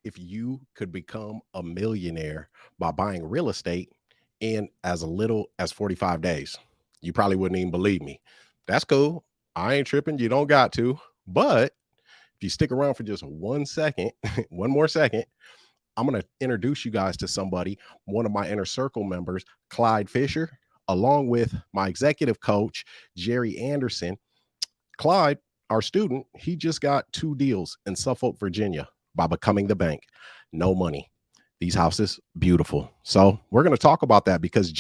if you could become a millionaire by buying real estate in as little as 45 days. You probably wouldn't even believe me. That's cool. I ain't tripping. You don't got to. But if you stick around for just 1 second, one more second, I'm going to introduce you guys to somebody, one of my inner circle members, Clyde Fisher, along with my executive coach, Jerry Anderson. Clyde, our student, he just got 2 deals in Suffolk, Virginia by becoming the bank. No money. These houses, beautiful. So we're going to talk about that because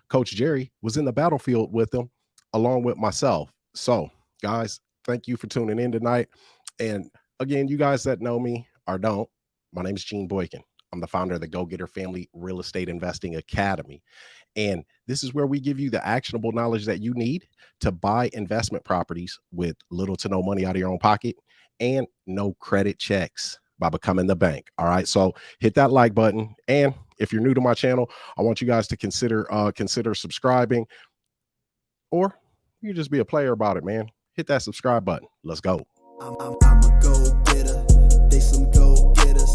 Coach Jerry, was in the battlefield with them along with myself. So, guys, thank you for tuning in tonight. And again, you guys that know me or don't, my name is Gene Boykin. I'm the founder of the GoGetter Family Real Estate Investing Academy. And this is where we give you the actionable knowledge that you need to buy investment properties with little to no money out of your own pocket and no credit checks by becoming the bank. All right. So hit that like button. And if you're new to my channel, I want you guys to consider subscribing, or you can just be a player about it, man. Hit that subscribe button. Let's go. I'm a go-getter. They some go-getters.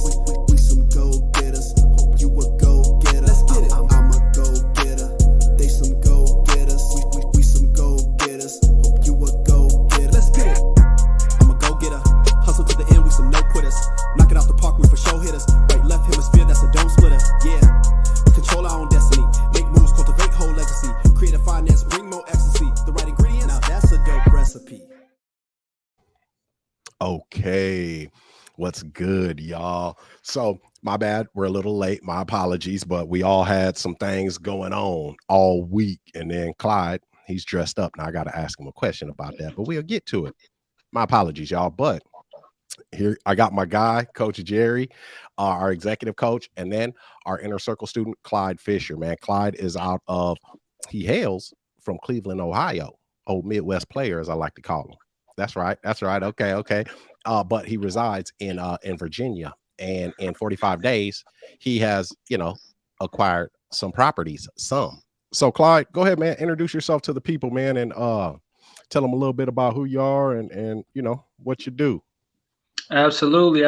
We some go-getters. Hope you a go-getter. Let's get it. I'm a go-getter. They some go-getters. We some go-getters. Hope you a go-getter. Let's get it. I'm a go-getter. Hustle to the end. We some no-quitters. Knock it out the park. We for show hitters. Right, left hemisphere. That's a dome splitter. Yeah. We control our own destiny. Make moves. Cultivate whole legacy. Creative finance. Bring more ecstasy. The right ingredients. Now that's a dope recipe. Okay, what's good, y'all? So my bad, we're a little late. My apologies, but we all had some things going on all week. And then Clyde, he's dressed up. Now I got to ask him a question about that, but we'll get to it. My apologies, y'all. But here I got my guy, Coach Jerry, our executive coach, and then our inner circle student, Clyde Fisher. Man, Clyde is he hails from Cleveland, Ohio. Old Midwest player, as I like to call him. That's right. Okay. But he resides in Virginia, and in 45 days, he has, acquired some properties, some. So Clyde, go ahead, man. Introduce yourself to the people, man, and tell them a little bit about who you are and what you do. Absolutely.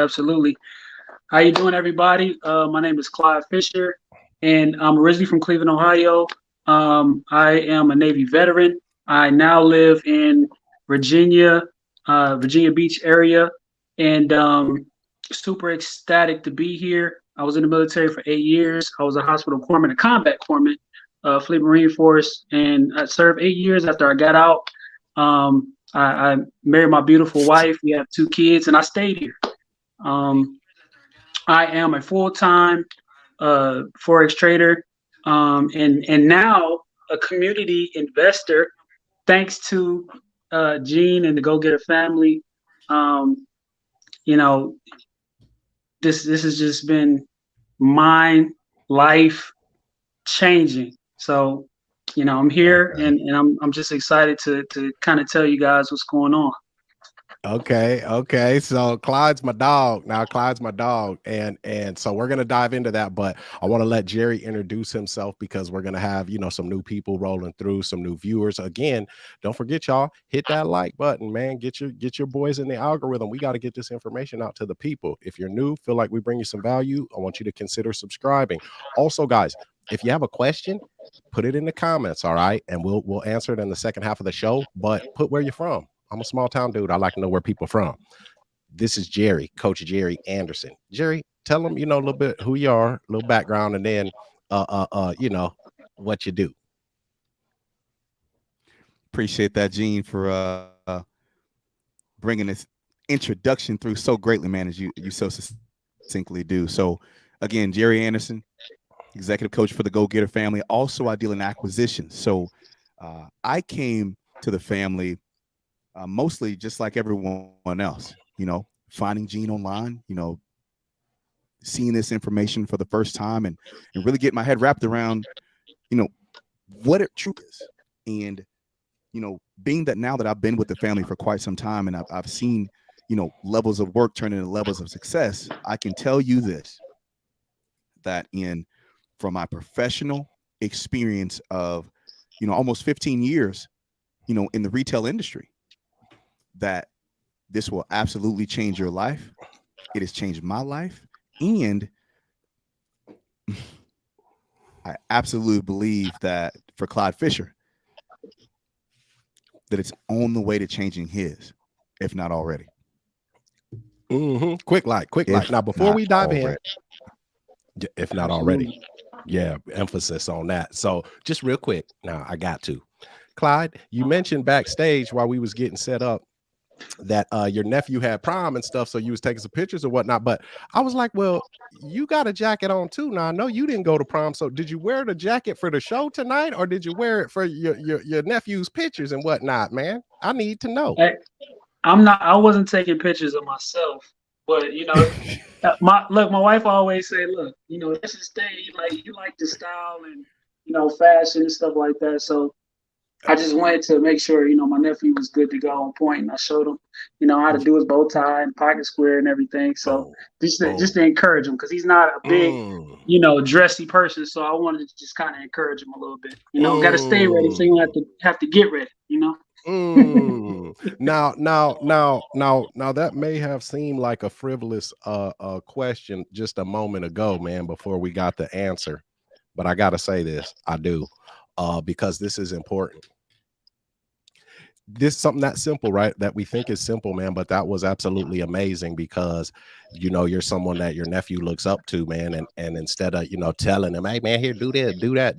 How you doing, everybody? My name is Clyde Fisher, and I'm originally from Cleveland, Ohio. I am a Navy veteran. I now live in Virginia Beach area, and super ecstatic to be here. I was in the military for 8 years. I was a hospital corpsman, a combat corpsman, Fleet Marine Force, and I served 8 years after I got out. I married my beautiful wife. We have 2 kids, and I stayed here. I am a full-time Forex trader, and now a community investor, thanks to Gene and the GoGetter family. This has just been mind life changing. So, I'm here and I'm just excited to kind of tell you guys what's going on. Okay. So Clyde's my dog. Now Clyde's my dog. And so we're going to dive into that, but I want to let Jerry introduce himself because we're going to have, some new people rolling through, some new viewers. Again, don't forget, y'all, hit that like button, man. Get your boys in the algorithm. We got to get this information out to the people. If you're new, feel like we bring you some value, I want you to consider subscribing. Also, guys, if you have a question, put it in the comments. All right. And we'll answer it in the second half of the show, but put where you're from. I'm a small town dude. I like to know where people are from. This is Jerry, Coach Jerry Anderson. Jerry, tell them, a little bit who you are, a little background, and then, what you do. Appreciate that, Gene, for bringing this introduction through so greatly, man, as you so succinctly do. So, again, Jerry Anderson, executive coach for the GoGetter family. Also, I deal in acquisitions. So, I came to the family mostly just like everyone else, finding Gene online, seeing this information for the first time and really get my head wrapped around, what it truly is. And, being that now that I've been with the family for quite some time and I've seen, levels of work turn into levels of success, I can tell you this, that from my professional experience of, almost 15 years, in the retail industry, that this will absolutely change your life. It has changed my life, And I absolutely believe that for Clyde Fisher, that it's on the way to changing his, if not already. Quick light. If Now, before not we dive already. if not already, yeah, emphasis on that. So just real quick, now I got to. Clyde, you mentioned backstage while we was getting set up that your nephew had prom and stuff, so you was taking some pictures or whatnot. But I was like, well, you got a jacket on too. Now I know you didn't go to prom, so did you wear the jacket for the show tonight, or did you wear it for your nephew's pictures and whatnot, man? I need to know. Hey, I wasn't taking pictures of myself, but you know, my wife always say, look, you know, this is thing, you like the style and, you know, fashion and stuff like that. So I just wanted to make sure, you know, my nephew was good to go on point, and I showed him, you know, how to do his bow tie and pocket square and everything. So just to encourage him, because he's not a big, you know, dressy person. So I wanted to just kind of encourage him a little bit. You know, got to stay ready, so you don't have to get ready. You know. Now that may have seemed like a frivolous question just a moment ago, man, before we got the answer, but I gotta say this, I do, because this is important. This is something that simple, right? That we think is simple, man, but that was absolutely amazing, because you know you're someone that your nephew looks up to, man, and instead of, you know, telling him, hey man, here, do this, do that,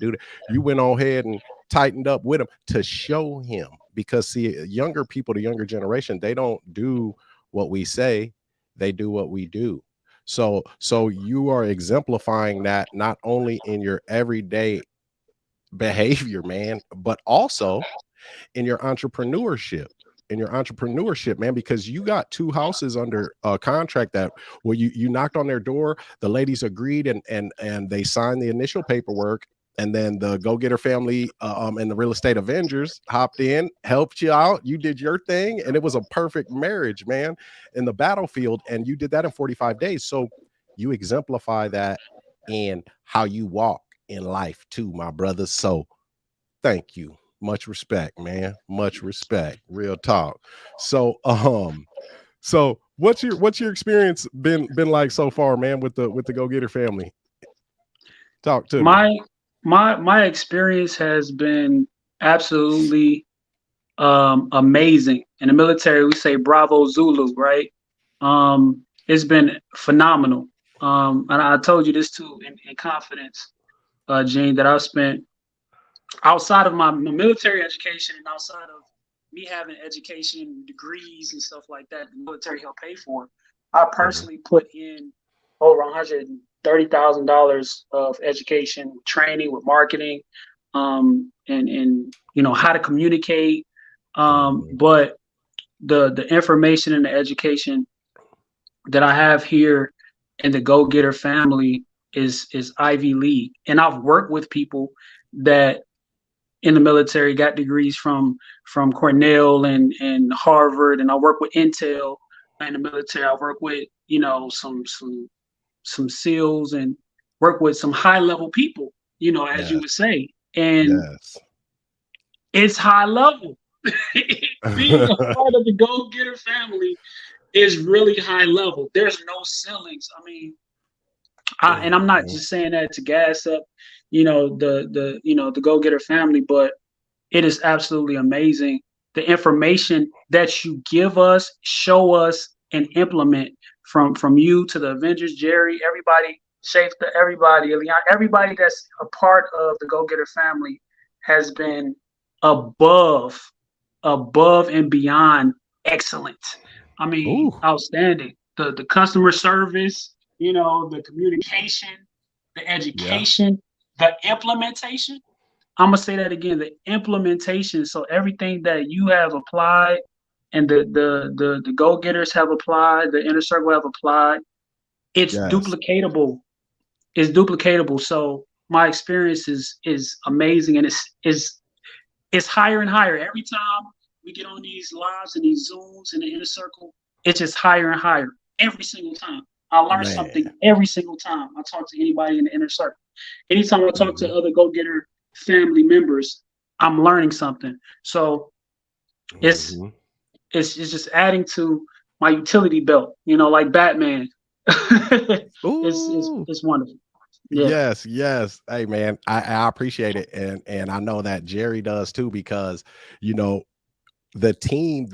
you went on ahead and tightened up with him to show him. Because see, younger people, the younger generation, they don't do what we say, they do what we do. So you are exemplifying that not only in your everyday behavior, man, but also in your entrepreneurship, man, because you got 2 houses under contract that where you knocked on their door, the ladies agreed, and they signed the initial paperwork. And then the GoGetter family and the Real Estate Avengers hopped in, helped you out. You did your thing, and it was a perfect marriage, man, in the battlefield. And you did that in 45 days. So you exemplify that in how you walk in life too, my brother. So thank you. Much respect, man. Much respect. Real talk. So so what's your experience been like so far, man, with the GoGetter family? Talk to me. My experience has been absolutely amazing. In the military, we say Bravo Zulu, right? It's been phenomenal. And I told you this too in confidence, Gene, that I've spent outside of my military education and outside of me having education degrees and stuff like that, the military helped pay for. I personally put in over $130,000 of education training with marketing, and you know how to communicate. But the information and the education that I have here in the GoGetter family is Ivy League, and I've worked with people that in the military got degrees from Cornell and Harvard, and I work with Intel in the military. I work with, you know, some SEALs and work with some high level people, you know, as you would say. And it's high level. Being a part of the GoGetter family is really high level. There's no ceilings. I mean, and I'm not just saying that to gas up, you know, the GoGetter family, but it is absolutely amazing. The information that you give us, show us, and implement from you to the Avengers, Jerry, everybody, Shafe, to everybody, everybody that's a part of the GoGetter family has been above and beyond excellent. I mean, outstanding. The customer service, you know, the communication, the education, the implementation. I'm gonna say that again, the implementation. So everything that you have applied and the GoGetters have applied, the inner circle have applied, it's duplicatable. It's duplicatable. So my experience is amazing, and it's higher and higher. Every time we get on these lives and these Zooms in the inner circle, it's just higher and higher every single time. I learn something every single time I talk to anybody in the inner circle. Anytime I talk to other GoGetter family members, I'm learning something. So it's just adding to my utility belt, you know, like Batman. Ooh, it's wonderful. Yeah, yes, yes. Hey man, I appreciate it. And I know that Jerry does too, because you know, the team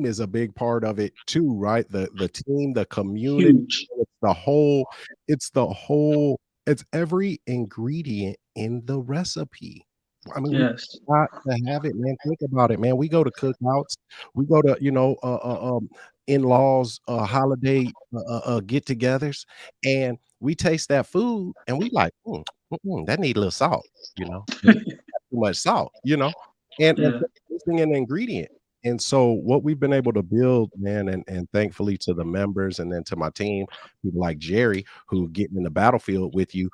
is a big part of it too, right? The team, the community, huge. it's the whole, it's the whole, it's every ingredient in the recipe. I mean, we Yes. got to have it, man. Think about it, man. We go to cookouts, we go to, in-laws, holiday get-togethers, and we taste that food and we like, that need a little salt, you know. Too much salt, and Yeah. tasting an ingredient. And so what we've been able to build, man, and thankfully to the members and then to my team, people like Jerry who get in the battlefield with you,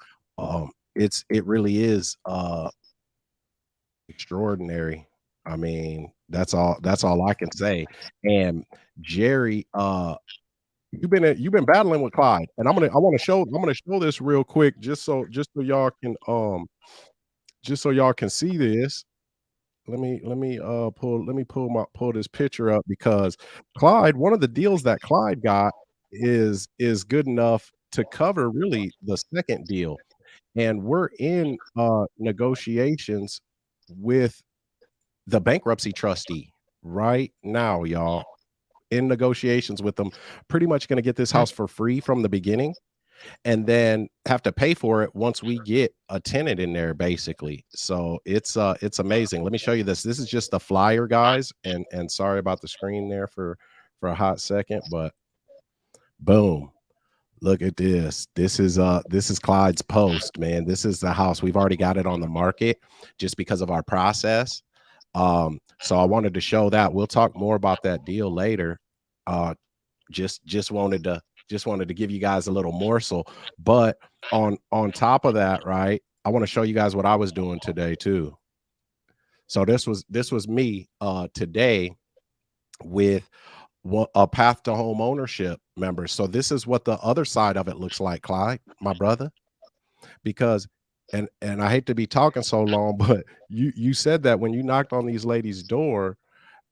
it really is extraordinary. I mean, that's all I can say. And Jerry, you've been battling with Clyde, and I'm gonna show this real quick just so y'all can see this. Let me pull this picture up, because Clyde, one of the deals that Clyde got is good enough to cover really the second deal. And we're in negotiations with the bankruptcy trustee right now, y'all. In negotiations with them, pretty much going to get this house for free from the beginning, and then have to pay for it once we get a tenant in there, basically. So it's amazing. Let me show you this. This is just the flyer, guys, and sorry about the screen there for a hot second, but boom. Look at this. This is Clyde's post, man. This is the house. We've already got it on the market just because of our process. So I wanted to show that. We'll talk more about that deal later. Uh, just wanted to give you guys a little morsel. But on top of that, right, I want to show you guys what I was doing today too. So this was me today with a path to home ownership members. So this is what the other side of it looks like, Clyde, my brother. Because and I hate to be talking so long, but you said that when you knocked on these ladies' door,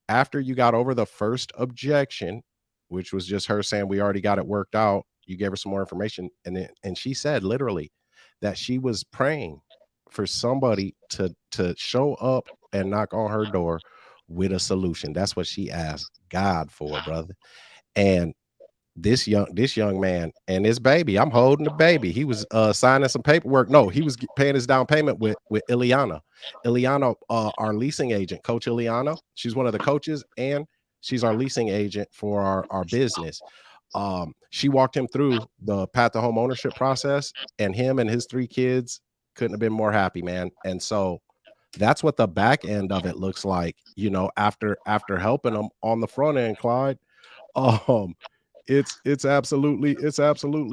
after you got over the first objection, which was just her saying we already got it worked out, you gave her some more information, and she said literally that she was praying for somebody to show up and knock on her door with a solution. That's what she asked God for, brother. And this young man and his baby, I'm holding the baby. He was signing some paperwork. No, he was paying his down payment with Ileana, our leasing agent, Coach Ileana. She's one of the coaches, and she's our leasing agent for our business. She walked him through the path to home ownership process, and him and his 3 kids couldn't have been more happy, man. And so that's what the back end of it looks like, after helping them on the front end, Clyde. um it's absolutely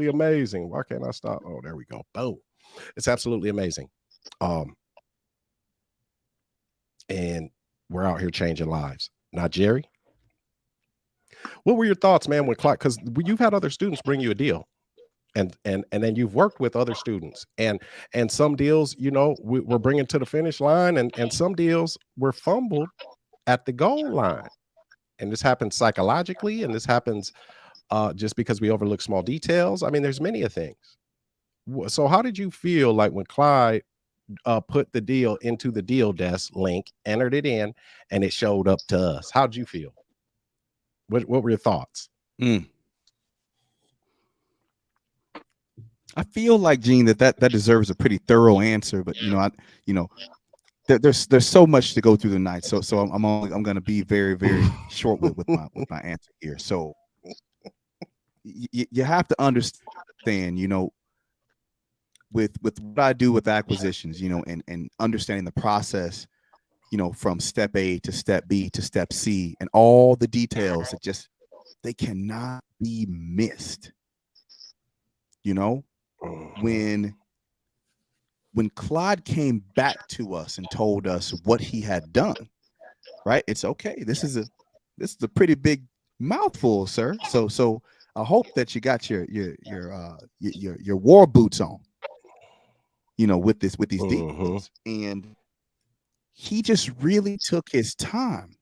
amazing. Why can't I stop? Oh, there we go. Boom. It's absolutely amazing. um and we're out here changing lives. Now, Jerry, what were your thoughts, man, when Clyde, because you've had other students bring you a deal, and then you've worked with other students, and some deals, we're bringing to the finish line, and some deals were fumbled at the goal line. And this happens psychologically, and this happens just because we overlook small details. I mean, there's many of things. So how did you feel like when Clyde put the deal into the deal desk link, entered it in, and it showed up to us? How'd you feel? What were your thoughts? I feel like, Gene, that deserves a pretty thorough answer, but there's so much to go through tonight, so I'm going to be very, very short with my answer here. So you have to understand, with what I do with acquisitions, and understanding the process, from step A to step B to step C, and all the details that they cannot be missed. When Clyde came back to us and told us what he had done, right? It's okay. This is a pretty big mouthful, sir. So I hope that you got your war boots on, with these deals. And he just really took his time.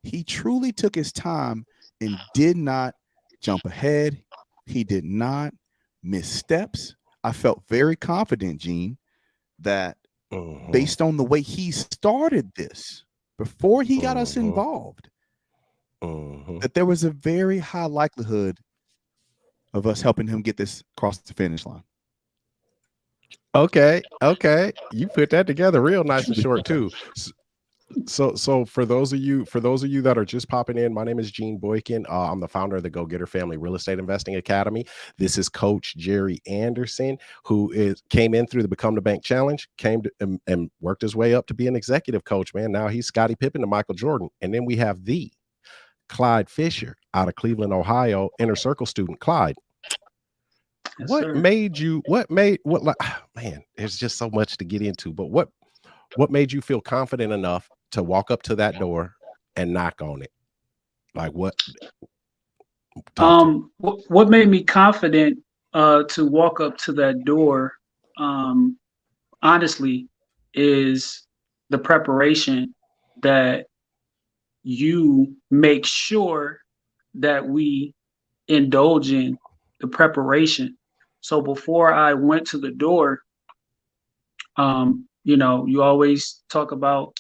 He truly took his time and did not jump ahead. He did not missteps. I felt very confident, Gene, that based on the way he started this before he got us involved, that there was a very high likelihood of us helping him get this across the finish line. Okay. You put that together real nice and short too. So for those of you that are just popping in, my name is Gene Boykin. I'm the founder of the GoGetter Family Real Estate Investing Academy. This is Coach Jerry Anderson, who came in through the Become the Bank Challenge, and worked his way up to be an executive coach. Man, now he's Scottie Pippen to Michael Jordan. And then we have the Clyde Fisher out of Cleveland, Ohio, Inner Circle student. Clyde, Yes, what sir. made you? Man, there's just so much to get into. But what made you feel confident enough to walk up to that door and knock on it? Like what? What made me confident to walk up to that door, honestly, is the preparation that you make sure that we indulge in the preparation. So before I went to the door, you always talk about,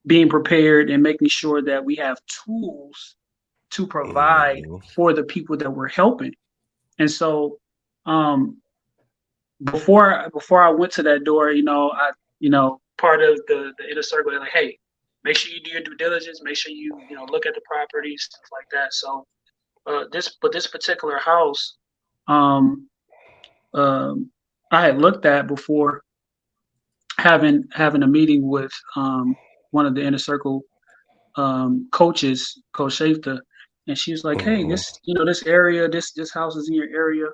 being prepared and making sure that we have tools to provide for the people that we're helping. And so, before I went to that door, part of the inner circle, they're like, hey, make sure you do your due diligence, make sure you look at the properties, stuff like that. So, this particular house, I had looked at before having a meeting with one of the inner circle coaches, Coach Shafter, and she was like, "Hey, this area, this house is in your area,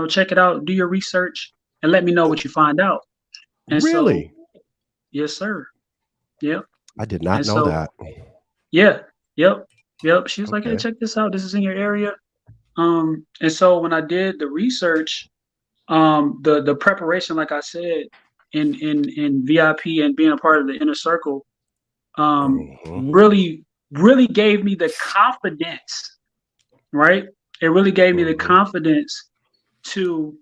check it out, do your research, and let me know what you find out." And Really? so, yes, sir. Yep. I did not know that. Yeah. Yep. She was like, "Hey, check this out. This is in your area." And so when I did the research, the preparation, like I said, in VIP and being a part of the inner circle, really gave me the confidence, right? It really gave me the confidence to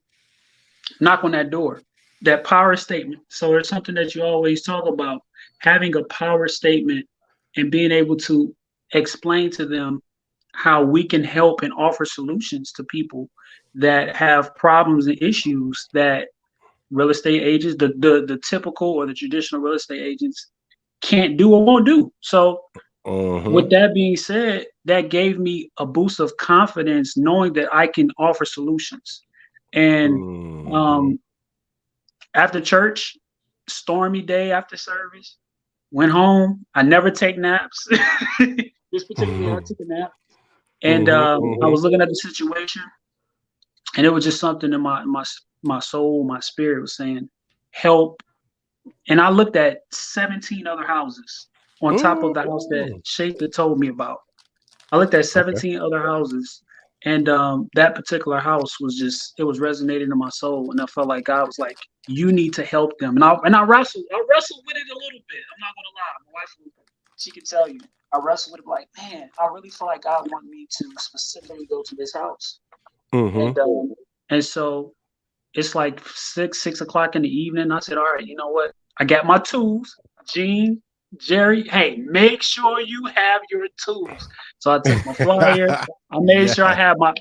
knock on that door, that power statement. So it's something that you always talk about, having a power statement and being able to explain to them how we can help and offer solutions to people that have problems and issues that real estate agents, the typical or the traditional real estate agents, can't do or won't do. So with that being said, that gave me a boost of confidence knowing that I can offer solutions. And after church, stormy day after service, went home. I never take naps. This particular day, I took a nap. And I was looking at the situation, and it was just something in my soul, my spirit was saying, help. And I looked at 17 other houses on top of the house that Shaker told me about. I looked at 17 other houses, and that particular house was it was resonating in my soul, and I felt like God was like, you need to help them. And I wrestled with it a little bit. I'm not gonna lie. My wife, she can tell you, I wrestled with it like, man, I really feel like God wanted me to specifically go to this house. And so it's like 6 o'clock in the evening. I said, all right, you know what? I got my tools. Gene, Jerry, hey, make sure you have your tools. So I took my flyer. I made sure I had my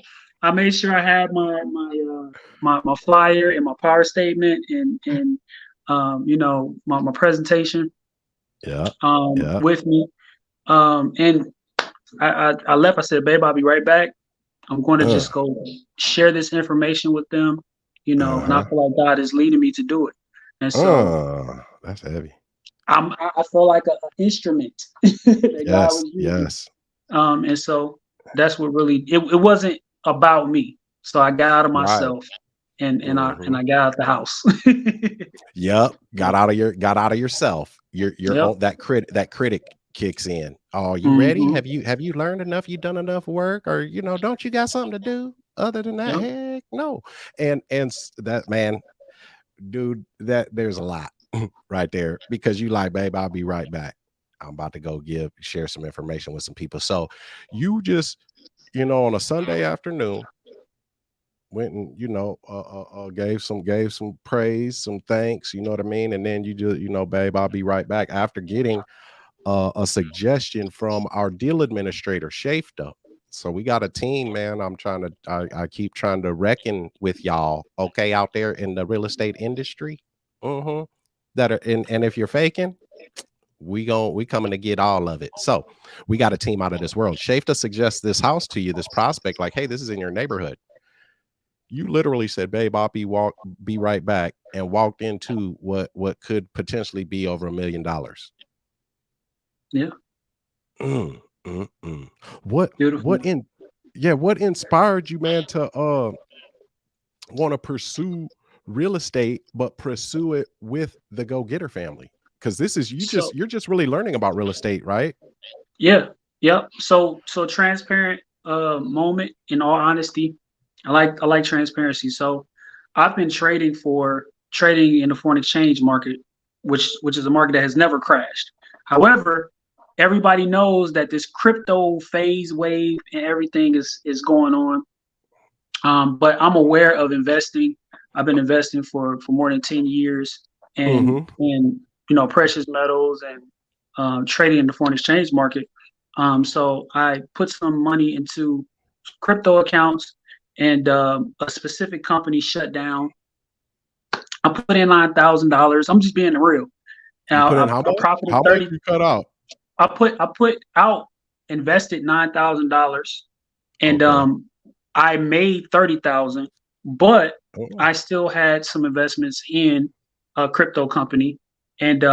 flyer and my power statement and my presentation with me. And I left. I said, babe, I'll be right back. I'm going to just go share this information with them, and I feel like God is leading me to do it. And so that's heavy. I feel like an instrument that God was using. Yes. And so that's what really, it wasn't about me. So I got out of myself and I got out the house. Yep. Got out of yourself. You're that critic kicks in. Oh, you ready? Have you learned enough? You done enough work? Or don't you got something to do other than that? Heck no. And that, man, dude, that there's a lot right there, because you like, babe, I'll be right back. I'm about to go share some information with some people. So you just you know, on a Sunday afternoon, went and, you know, gave some praise, some thanks, you know what I mean? And then you just, you know, babe, I'll be right back, after getting a suggestion from our deal administrator, Shafta. So we got a team, man. I keep trying to reckon with y'all, okay, out there in the real estate industry. That are and if you're faking, we coming to get all of it. So we got a team out of this world. Shafta suggests this house to you, this prospect, like, hey, this is in your neighborhood. You literally said, babe, I'll be right back, and walked into what could potentially be over $1 million. Yeah. What Beautiful. what inspired you, man, to want to pursue real estate, but pursue it with the Go-Getter family? Because this is you're just really learning about real estate, right? Yeah. Yep. So transparent moment, in all honesty. I like transparency. So I've been trading in the foreign exchange market, which is a market that has never crashed. However, everybody knows that this crypto phase wave and everything is going on. But I'm aware of investing. I've been investing for more than 10 years and you know, precious metals and trading in the foreign exchange market. So I put some money into crypto accounts, and a specific company shut down. I put in $9,000. I'm just being real. You put in how much? How much you cut out? I put out, invested $9,000, and I made 30,000, but I still had some investments in a crypto company, and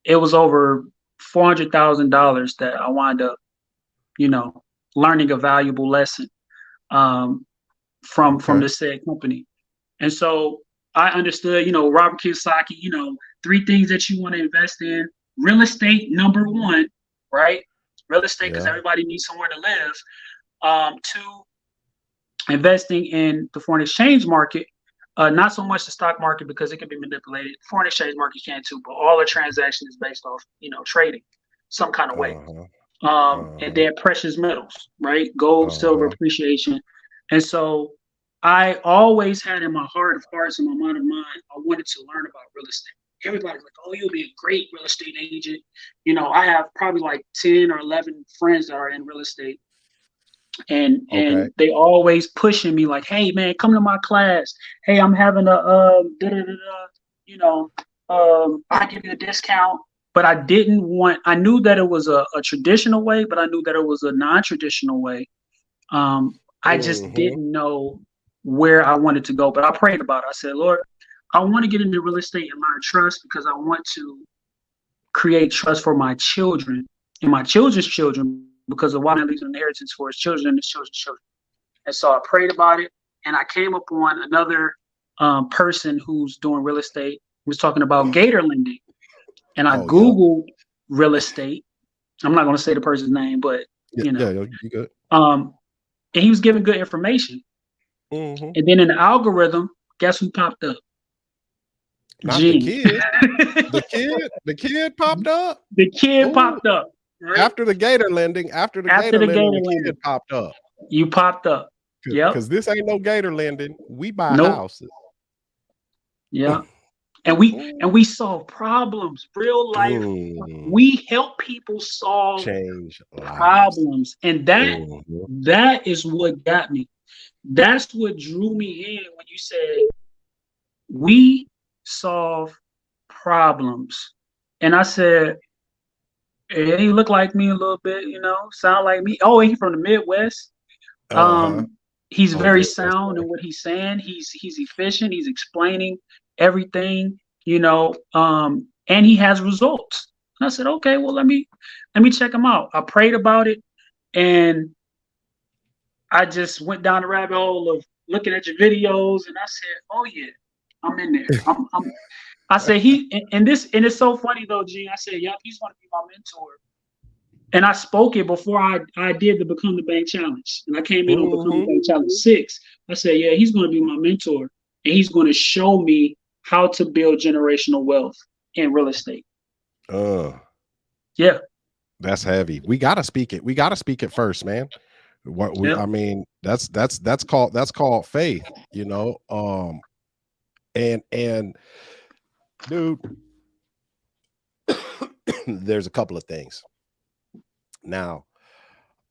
it was over $400,000 that I wound up, you know, learning a valuable lesson from the said company. And so I understood, you know, Robert Kiyosaki, you know, 3 things that you want to invest in. Real estate, number 1, right? Real estate, because everybody needs somewhere to live. 2, investing in the foreign exchange market. Not so much the stock market, because it can be manipulated. Foreign exchange market can too, but all the transaction is based off, you know, trading some kind of way. And then precious metals, right? Gold, silver, appreciation. And so I always had in my heart of hearts and my mind of mind, I wanted to learn about real estate. Everybody's like, oh, you'll be a great real estate agent. You know, I have probably like 10 or 11 friends that are in real estate. And they always pushing me like, hey, man, come to my class. Hey, I'm having a you know, I give you a discount. But I knew that it was a traditional way, but I knew that it was a non-traditional way. I just didn't know where I wanted to go, but I prayed about it. I said, Lord, I want to get into real estate and learn trust, because I want to create trust for my children and my children's children, because of why I leave an inheritance for his children and his children's children. And so I prayed about it, and I came upon another person who's doing real estate, who was talking about gator lending. And I Googled real estate. I'm not going to say the person's name, but you know, you good. And he was giving good information. And then in the algorithm, guess who popped up? Not the kid. The kid popped up. The kid popped up. Right? After the gator lending, the kid popped up. You popped up. Yeah. Because this ain't no gator lending. We buy houses. Yeah. And we solve problems, real life. We help people solve problems. And that is what got me. That's what drew me in when you said we solve problems. And I said, hey, he looked like me a little bit, you know, sound like me. Oh, he's from the Midwest. He's very sound in what he's saying. He's efficient. He's explaining everything, you know, and he has results. And I said, okay, well, let me check him out. I prayed about it, and I just went down the rabbit hole of looking at your videos, and I said, oh yeah, I'm in there. I said and it's so funny though, Gene. I said, yep, he's going to be my mentor. And I spoke it before I did the Become the Bank Challenge. And I came in on Become the Bank Challenge 6. I said, yeah, he's going to be my mentor, and he's going to show me how to build generational wealth in real estate. Yeah. That's heavy. We gotta speak it. We gotta speak it first, man. What we, Yep. I mean, that's called faith, you know. And dude, there's a couple of things. Now,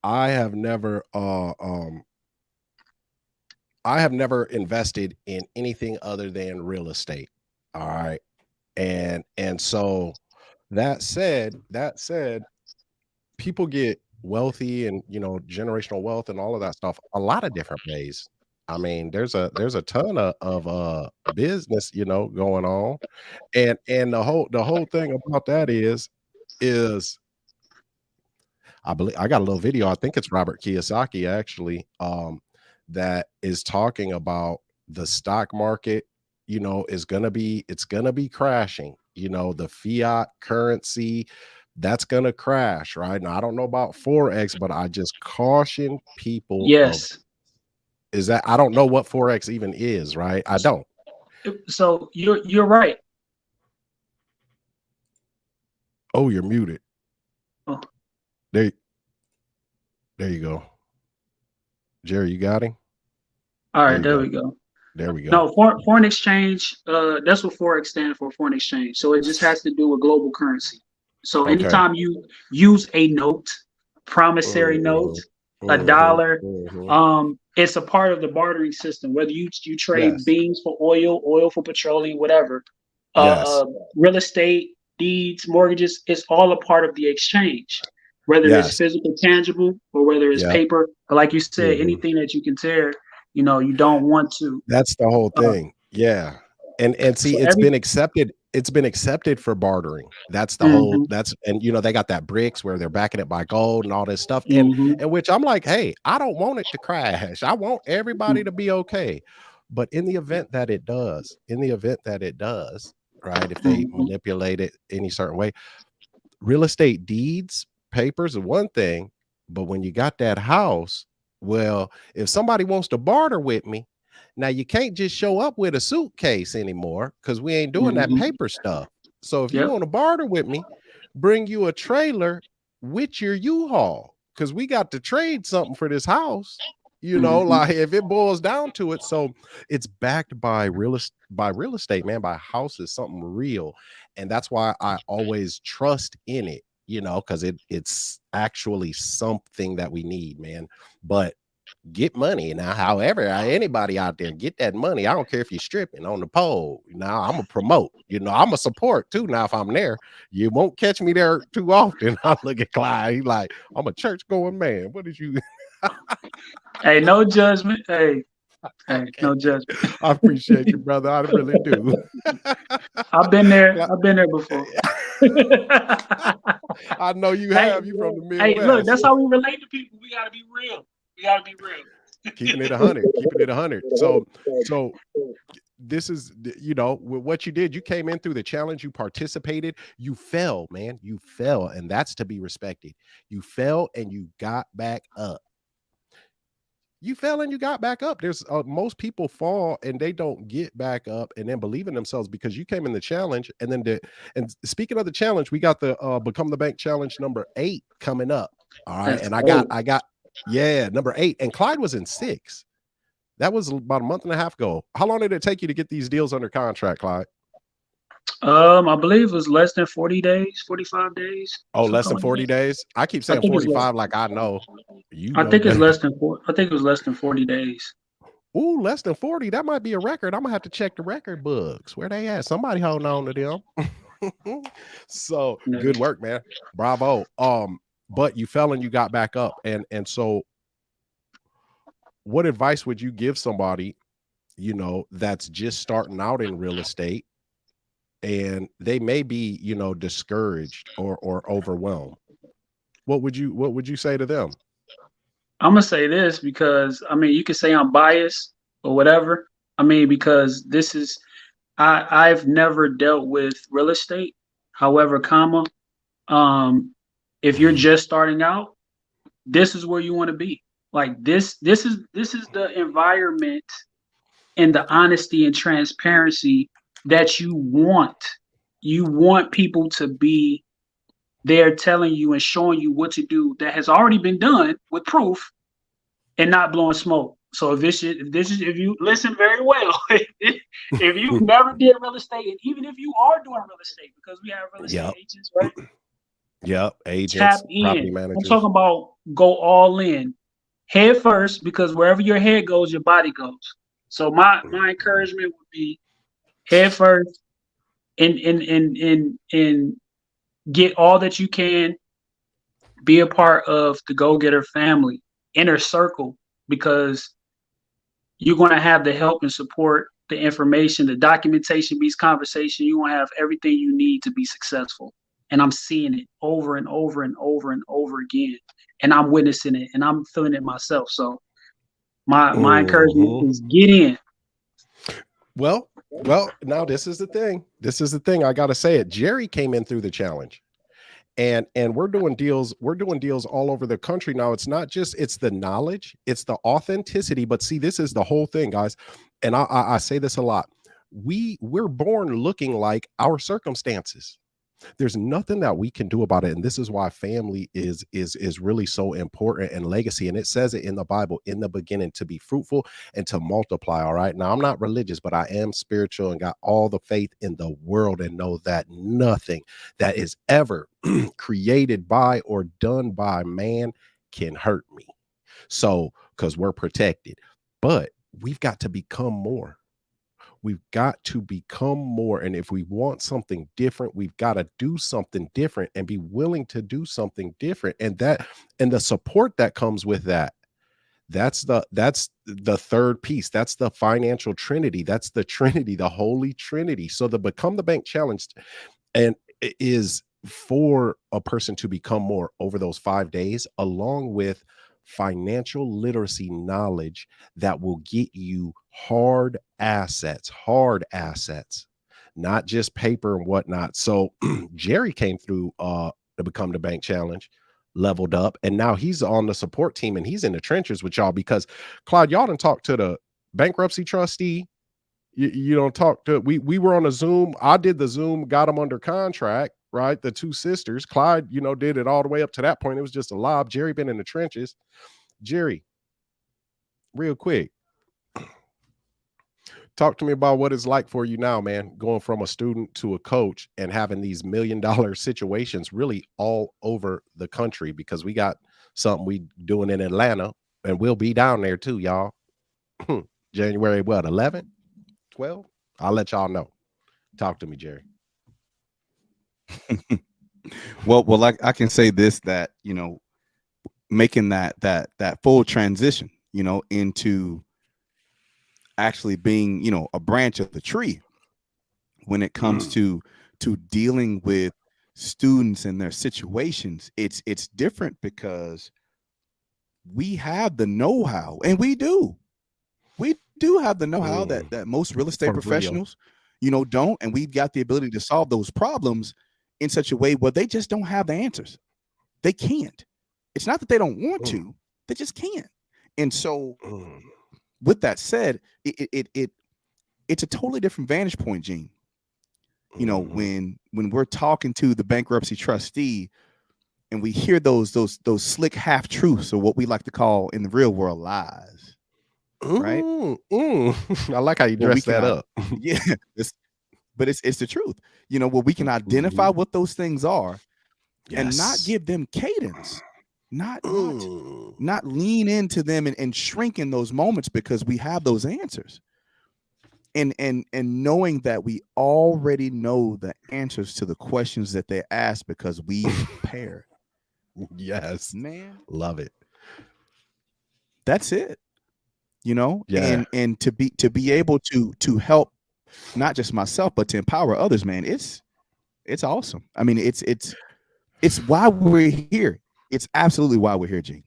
I have never invested in anything other than real estate. All right. And so that said, people get wealthy and, you know, generational wealth and all of that stuff a lot of different ways. I mean, there's a ton of business, you know, going on. And the whole thing about that is I believe I got a little video. I think it's Robert Kiyosaki actually, that is talking about the stock market, you know, it's gonna be crashing. You know, the fiat currency, that's gonna crash, right? Now I don't know about Forex, but I just caution people of Yes. is that I don't know what Forex even is, right? I don't. So you're right. Oh, you're muted. Oh. There you go. Jerry, you got him? All right, you there go. we go. There we go. No, foreign exchange, that's what Forex stands for, foreign exchange. So it just has to do with global currency. So Okay. anytime you use a note, promissory note, a dollar, it's a part of the bartering system. Whether you trade Yes. beans for oil for petroleum, whatever, Yes. real estate, deeds, mortgages, it's all a part of the exchange. Whether it's Yes. physical, tangible, or whether it's Yeah. paper. But like you said, Mhm. anything that you can tear, you know, you don't want to. That's the whole thing. Yeah. And see, So it's every been accepted for bartering. That's the whole Mhm, that's and you know, they got that bricks where they're backing it by gold and all this stuff. mhm, And which I'm like, hey, I don't want it to crash. I want everybody to be okay. But in the event that it does, right, if they mhm, manipulate it any certain way, real estate deeds, papers are one thing, but when you got that house, well, if somebody wants to barter with me, now you can't just show up with a suitcase anymore because we ain't doing that mhm. paper stuff. So if you Yep. want to barter with me, bring you a trailer with your U-Haul because we got to trade something for this house. You know, Mhm, like if it boils down to it, so it's backed by real estate, man, by houses, something real, and that's why I always trust in it, you know, because it's actually something that we need, man. But get money now. However, anybody out there get that money. I don't care if you're stripping on the pole. Now I'm gonna promote. You know, I'm a support too. Now if I'm there, you won't catch me there too often. I look at Clyde. He like, I'm a church going man. What did you? Hey, no judgment. Hey, Okay. no judgment. I appreciate you, brother. I really do. I've been there. Cly- I've been there before. I know you Hey, have. You from the hey, look, Midwest. that's how we relate to people. We gotta be real. We gotta be real. Keeping it 100. Keeping it 100. So this is, you know, with what you did, you came in through the challenge, you participated, you fell, man, you fell, and that's to be respected. You fell and you got back up. You fell and you got back up. There's most people fall and they don't get back up and then believe in themselves because you came in the challenge. And then and speaking of the challenge, we got the Become the Bank challenge number 8 coming up. All right. That's And cool. I got yeah, number 8, and Clyde was in 6. That was about a month and a half ago. How long did it take you to get these deals under contract, Clyde? I believe it was less than 40 days, 45 days. Oh, less Something than like 40 that. days. I keep I saying think it's less. 45 like I know. You I know think it's better. less than 4. I think it was less than 40 days. Ooh, less than 40. That might be a record. I'm gonna have to check the record books. Where they at? Somebody holding on to them. So No. good work, man. Bravo. But you fell and you got back up. And so what advice would you give somebody, you know, that's just starting out in real estate and they may be, you know, discouraged or overwhelmed? What would you say to them? I'm gonna say this because I mean you can say I'm biased or whatever. I mean because this is I've never dealt with real estate. However, if you're just starting out, this is where you want to be. Like this is the environment and the honesty and transparency that you want. You want people to be they're telling you and showing you what to do that has already been done with proof and not blowing smoke. So if you listen very well, if you've never did real estate, and even if you are doing real estate, because we have real estate Yep. agents, right? Yep. Tap Agents, property in. I'm managers. talking about go all in, head first, because wherever your head goes, your body goes. So my encouragement would be head first and get all that you can. Be a part of the go-getter family, inner circle, because you're going to have the help and support, the information, the documentation beats conversation. You're going to have everything you need to be successful. And I'm seeing it over and over and over and over again. And I'm witnessing it and I'm feeling it myself. So my encouragement Mhm. is get in. Well, now this is the thing. This is the thing. I gotta say it. Jerry came in through the challenge. And we're doing deals all over the country now. It's not just, it's the knowledge, it's the authenticity. But see, this is the whole thing, guys. And I say this a lot. We're born looking like our circumstances. There's nothing that we can do about it, and this is why family is really so important, and legacy. And it says it in the Bible, in the beginning, to be fruitful and to multiply. All right, now I'm not religious, but I am spiritual and got all the faith in the world, and know that nothing that is ever created by or done by man can hurt me. So because we're protected, but we've got to become more. We've got to become more. And if we want something different, we've got to do something different and be willing to do something different. And the support that comes with that, that's the third piece. That's the financial trinity. That's the trinity, the holy trinity. So the Become the Bank challenge and is for a person to become more over those 5 days, along with financial literacy knowledge that will get you hard assets, not just paper and whatnot. So Jerry came through the Become the Bank challenge, leveled up, and now he's on the support team and he's in the trenches with y'all. Because Clyde, y'all done talk to the bankruptcy trustee. You don't talk to, we were on a Zoom. I did the Zoom, got them under contract, right? The two sisters. Clyde, did it all the way up to that point. It was just a lob. Jerry been in the trenches. Jerry, real quick, talk to me about what it's like for you now, man, going from a student to a coach and having these $1 million situations really all over the country, because we got something we doing in Atlanta and we'll be down there too, y'all. January, 11th? 12? I'll let y'all know. Talk to me, Jerry. Well, I can say this, that making that full transition, into actually being, a branch of the tree when it comes to dealing with students and their situations. It's different because we have the know-how, and we do have the know-how that most real estate professionals, don't. And we've got the ability to solve those problems in such a way where they just don't have the answers. They can't. It's not that they don't want to, they just can't. And so with that said, it's a totally different vantage point, Gene. When we're talking to the bankruptcy trustee and we hear those slick half truths, or what we like to call in the real world lies. Right. I like how you dress that up. Yeah, but it's the truth. Where we can identify what those things are, and not give them cadence, not lean into them and shrink in those moments, because we have those answers. And knowing that we already know the answers to the questions that they ask, because we prepared. Yes, man, love it. That's it. Yeah. And to be able to help not just myself, but to empower others, man, it's awesome. I mean, it's why we're here. It's absolutely why we're here, Gene.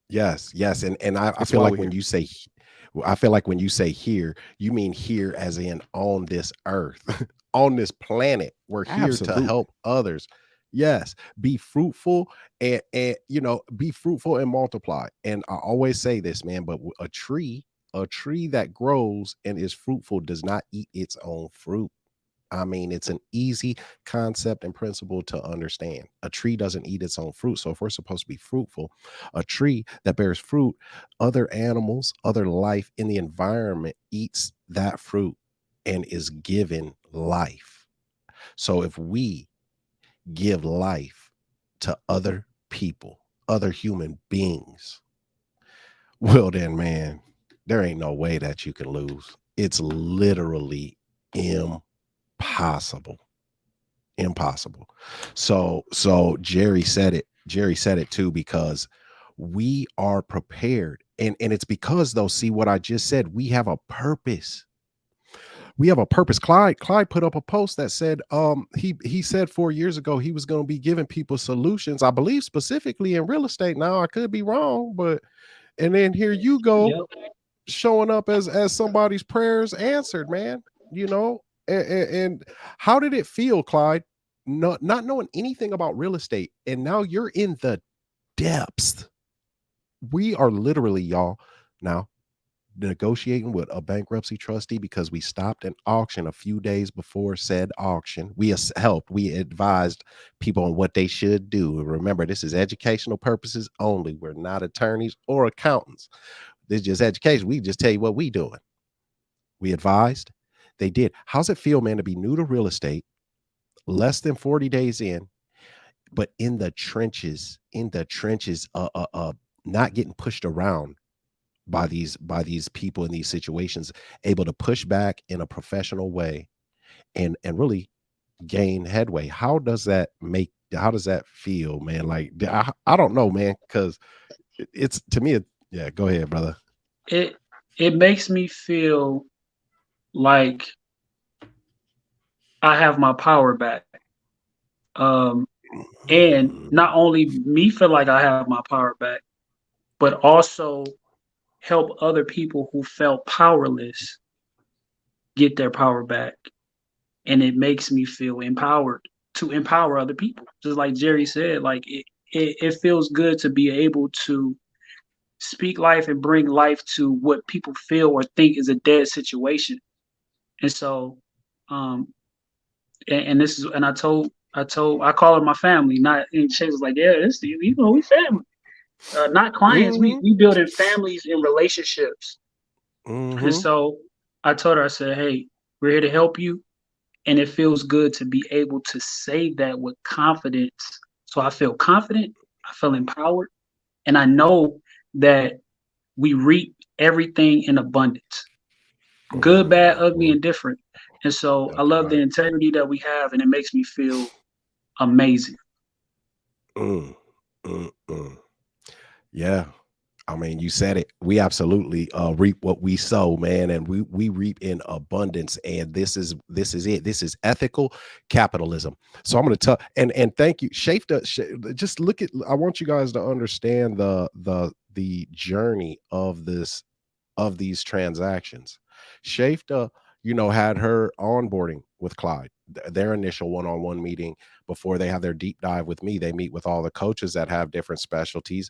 Yes. And I feel like when you say, here, you mean here as in on this earth, on this planet. We're here to help others. Yes, be fruitful and be fruitful and multiply. And I always say this, man, but a tree that grows and is fruitful does not eat its own fruit. I mean, it's an easy concept and principle to understand. A tree doesn't eat its own fruit. So if we're supposed to be fruitful, a tree that bears fruit, other animals, other life in the environment eats that fruit and is given life. So if we give life to other people, other human beings, well then, man, there ain't no way that you can lose. It's literally impossible. Impossible. So Jerry said it. Jerry said it too, because we are prepared. And it's because, though, see what I just said, we have a purpose. We have a purpose. Clyde put up a post that said he said 4 years ago he was going to be giving people solutions, I believe specifically in real estate. Now I could be wrong, but and then here you go, Yep. showing up as somebody's prayers answered, man. You know, and how did it feel, Clyde? Not knowing anything about real estate, and now you're in the depths. We are literally, y'all, now negotiating with a bankruptcy trustee because we stopped an auction a few days before said auction. We helped, we advised people on what they should do. Remember, this is educational purposes only. We're not attorneys or accountants. This is just education. We just tell you what we doing. We advised. They did. How's it feel, man, to be new to real estate, less than 40 days in, but in the trenches, not getting pushed around by these people in these situations, able to push back in a professional way and really gain headway? How does that feel, man? Like, I don't know, man, because it's, to me, yeah, go ahead, brother. It makes me feel like I have my power back. And not only me feel like I have my power back, but also help other people who felt powerless get their power back. And it makes me feel empowered to empower other people. Just like Jerry said, like it feels good to be able to speak life and bring life to what people feel or think is a dead situation. And so, and this is, and I call it my family, not, and she was like, yeah, this, you know, we family, not clients. We building families and relationships. And so I told her, I said, hey, we're here to help you. And it feels good to be able to say that with confidence. So I feel confident, I feel empowered, and I know that we reap everything in abundance, good, bad, ugly, and different. And so I love the integrity that we have, and it makes me feel amazing. Yeah. I mean, you said it. We absolutely reap what we sow, man, and we reap in abundance. And this is it. This is ethical capitalism. So I'm going to tell, and thank you, Shafta. Just look at. I want you guys to understand the journey of these transactions. Shafta, you know, had her onboarding with Clyde, their initial one-on-one meeting before they have their deep dive with me. They meet with all the coaches that have different specialties.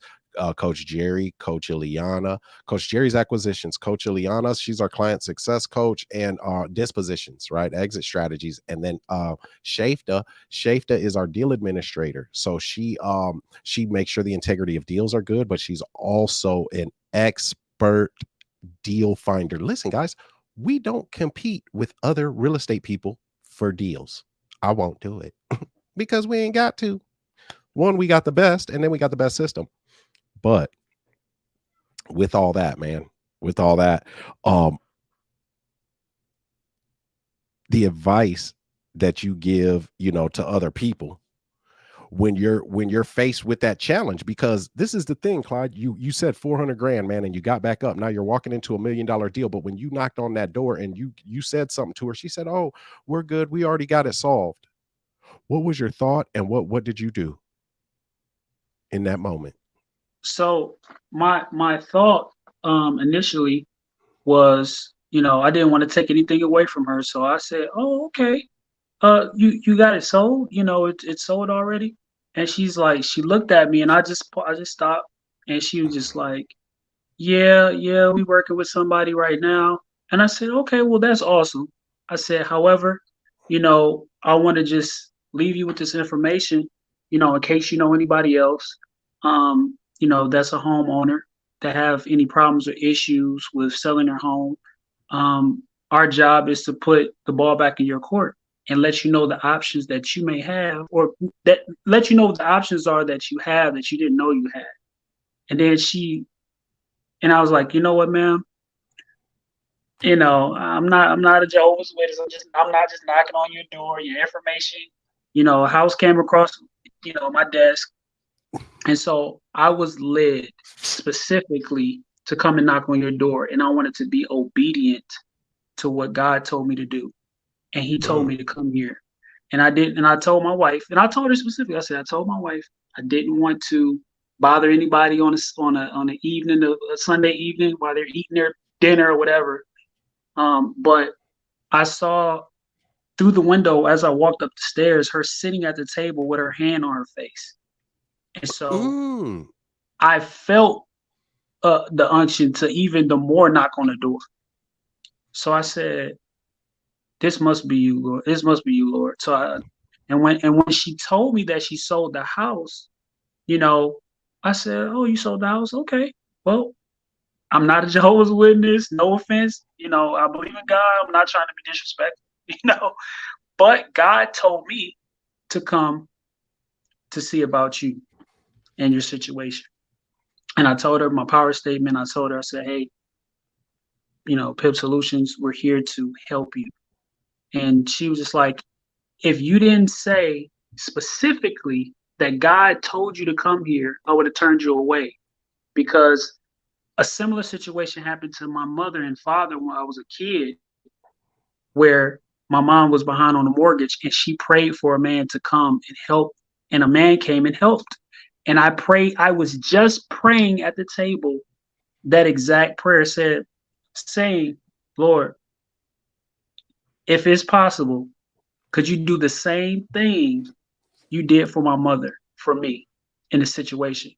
Coach Jerry, Coach Ileana, Coach Jerry's acquisitions, Coach Ileana, she's our client success coach, and dispositions, right? Exit strategies. And then Shafta is our deal administrator. So she makes sure the integrity of deals are good, but she's also an expert deal finder. Listen, guys, we don't compete with other real estate people for deals. I won't do it because we ain't got to. One, we got the best, and then we got the best system. But with all that, man, with all that, the advice that you give, you know, to other people when you're faced with that challenge, because this is the thing, Clyde, you said 400 grand, man, and you got back up. Now you're walking into $1 million deal. But when you knocked on that door and you said something to her, she said, oh, we're good. We already got it solved. What was your thought, and what did you do in that moment? So my thought initially was, you know, I didn't want to take anything away from her. So I said, oh, okay. You got it sold, you know, it's sold already. And she's like, she looked at me, and I just stopped, and she was just like, yeah, we working with somebody right now. And I said, okay, well, that's awesome. I said, however, I want to just leave you with this information, in case you know anybody else, that's a homeowner that have any problems or issues with selling their home. Our job is to put the ball back in your court and let you know the options that you may have, or that let you know what the options are that you have that you didn't know you had. And then and I was like, you know what, ma'am? I'm not a Jehovah's Witness. I'm not just knocking on your door. Your information, a house came across, my desk, and so I was led specifically to come and knock on your door, and I wanted to be obedient to what God told me to do, and He told me to come here, and I did, and I told my wife, and I told her specifically. I said, I told my wife I didn't want to bother anybody on an evening, a Sunday evening while they're eating their dinner or whatever. But I saw through the window as I walked up the stairs, her sitting at the table with her hand on her face. And so I felt the unction to even the more knock on the door. So I said, this must be you, Lord. This must be you, Lord. And when she told me that she sold the house, I said, oh, you sold the house? Okay. Well, I'm not a Jehovah's Witness. No offense. I believe in God. I'm not trying to be disrespectful, but God told me to come to see about you and your situation. And I told her my power statement. I told her, I said, hey, PIP Solutions, we're here to help you. And she was just like, if you didn't say specifically that God told you to come here, I would have turned you away, because a similar situation happened to my mother and father when I was a kid, where my mom was behind on a mortgage and she prayed for a man to come and help, and a man came and helped. And I was just praying at the table that exact prayer, saying, Lord, if it's possible, could you do the same thing you did for my mother, for me, in this situation?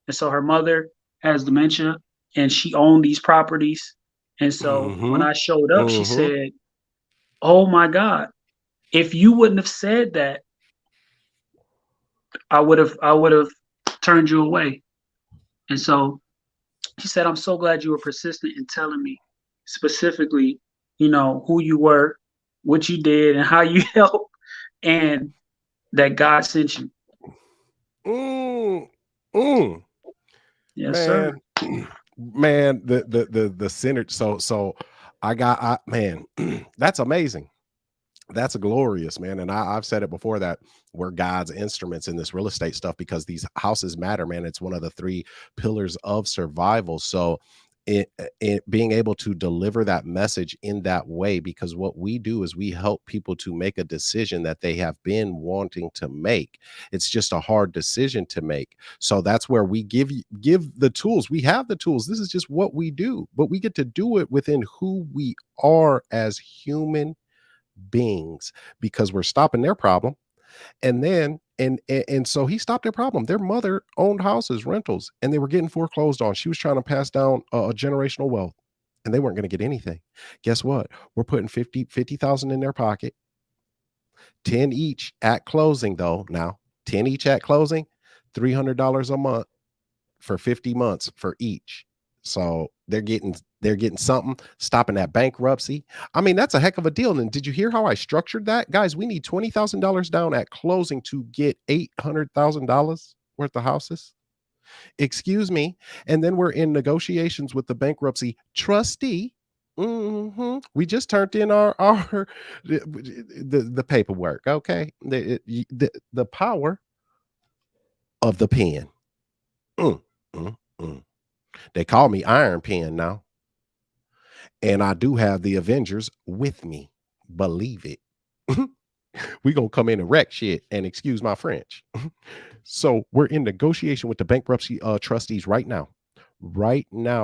And so her mother has dementia and she owned these properties. And so when I showed up, she said, oh my God, if you wouldn't have said that, I would have turned you away. And so she said, I'm so glad you were persistent in telling me specifically, who you were, what you did, and how you helped, and that God sent you. Yes, sir. Man, the center. So man, that's amazing. That's glorious, man. And I've said it before that we're God's instruments in this real estate stuff, because these houses matter, man. It's one of the 3 pillars of survival. So it being able to deliver that message in that way, because what we do is we help people to make a decision that they have been wanting to make. It's just a hard decision to make. So that's where we give the tools. We have the tools. This is just what we do, but we get to do it within who we are as human beings, because we're stopping their problem. And then and so he stopped their problem. Their mother owned houses, rentals, and they were getting foreclosed on. She was trying to pass down a generational wealth, and they weren't going to get anything. Guess what? We're putting 50,000 in their pocket, 10 each at closing, though. Now 10 each at closing, $300 a month for 50 months for each. So they're getting something, stopping that bankruptcy. I mean, that's a heck of a deal. And did you hear how I structured that? Guys, we need $20,000 down at closing to get $800,000 worth of houses. Excuse me. And then we're in negotiations with the bankruptcy trustee. We just turned in our the paperwork. Okay. The power of the pen. They call me Iron Pen now. And I do have the Avengers with me. Believe it. We gonna come in and wreck shit, and excuse my French. So we're in negotiation with the bankruptcy trustees right now,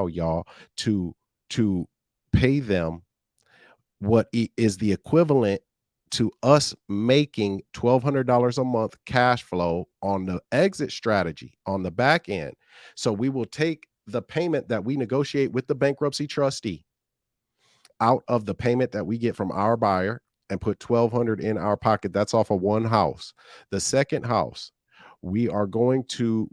y'all, to pay them what is the equivalent to us making $1,200 a month cash flow on the exit strategy on the back end. So we will take the payment that we negotiate with the bankruptcy trustee out of the payment that we get from our buyer, and put 1,200 in our pocket. That's off of one house. The second house, we're going to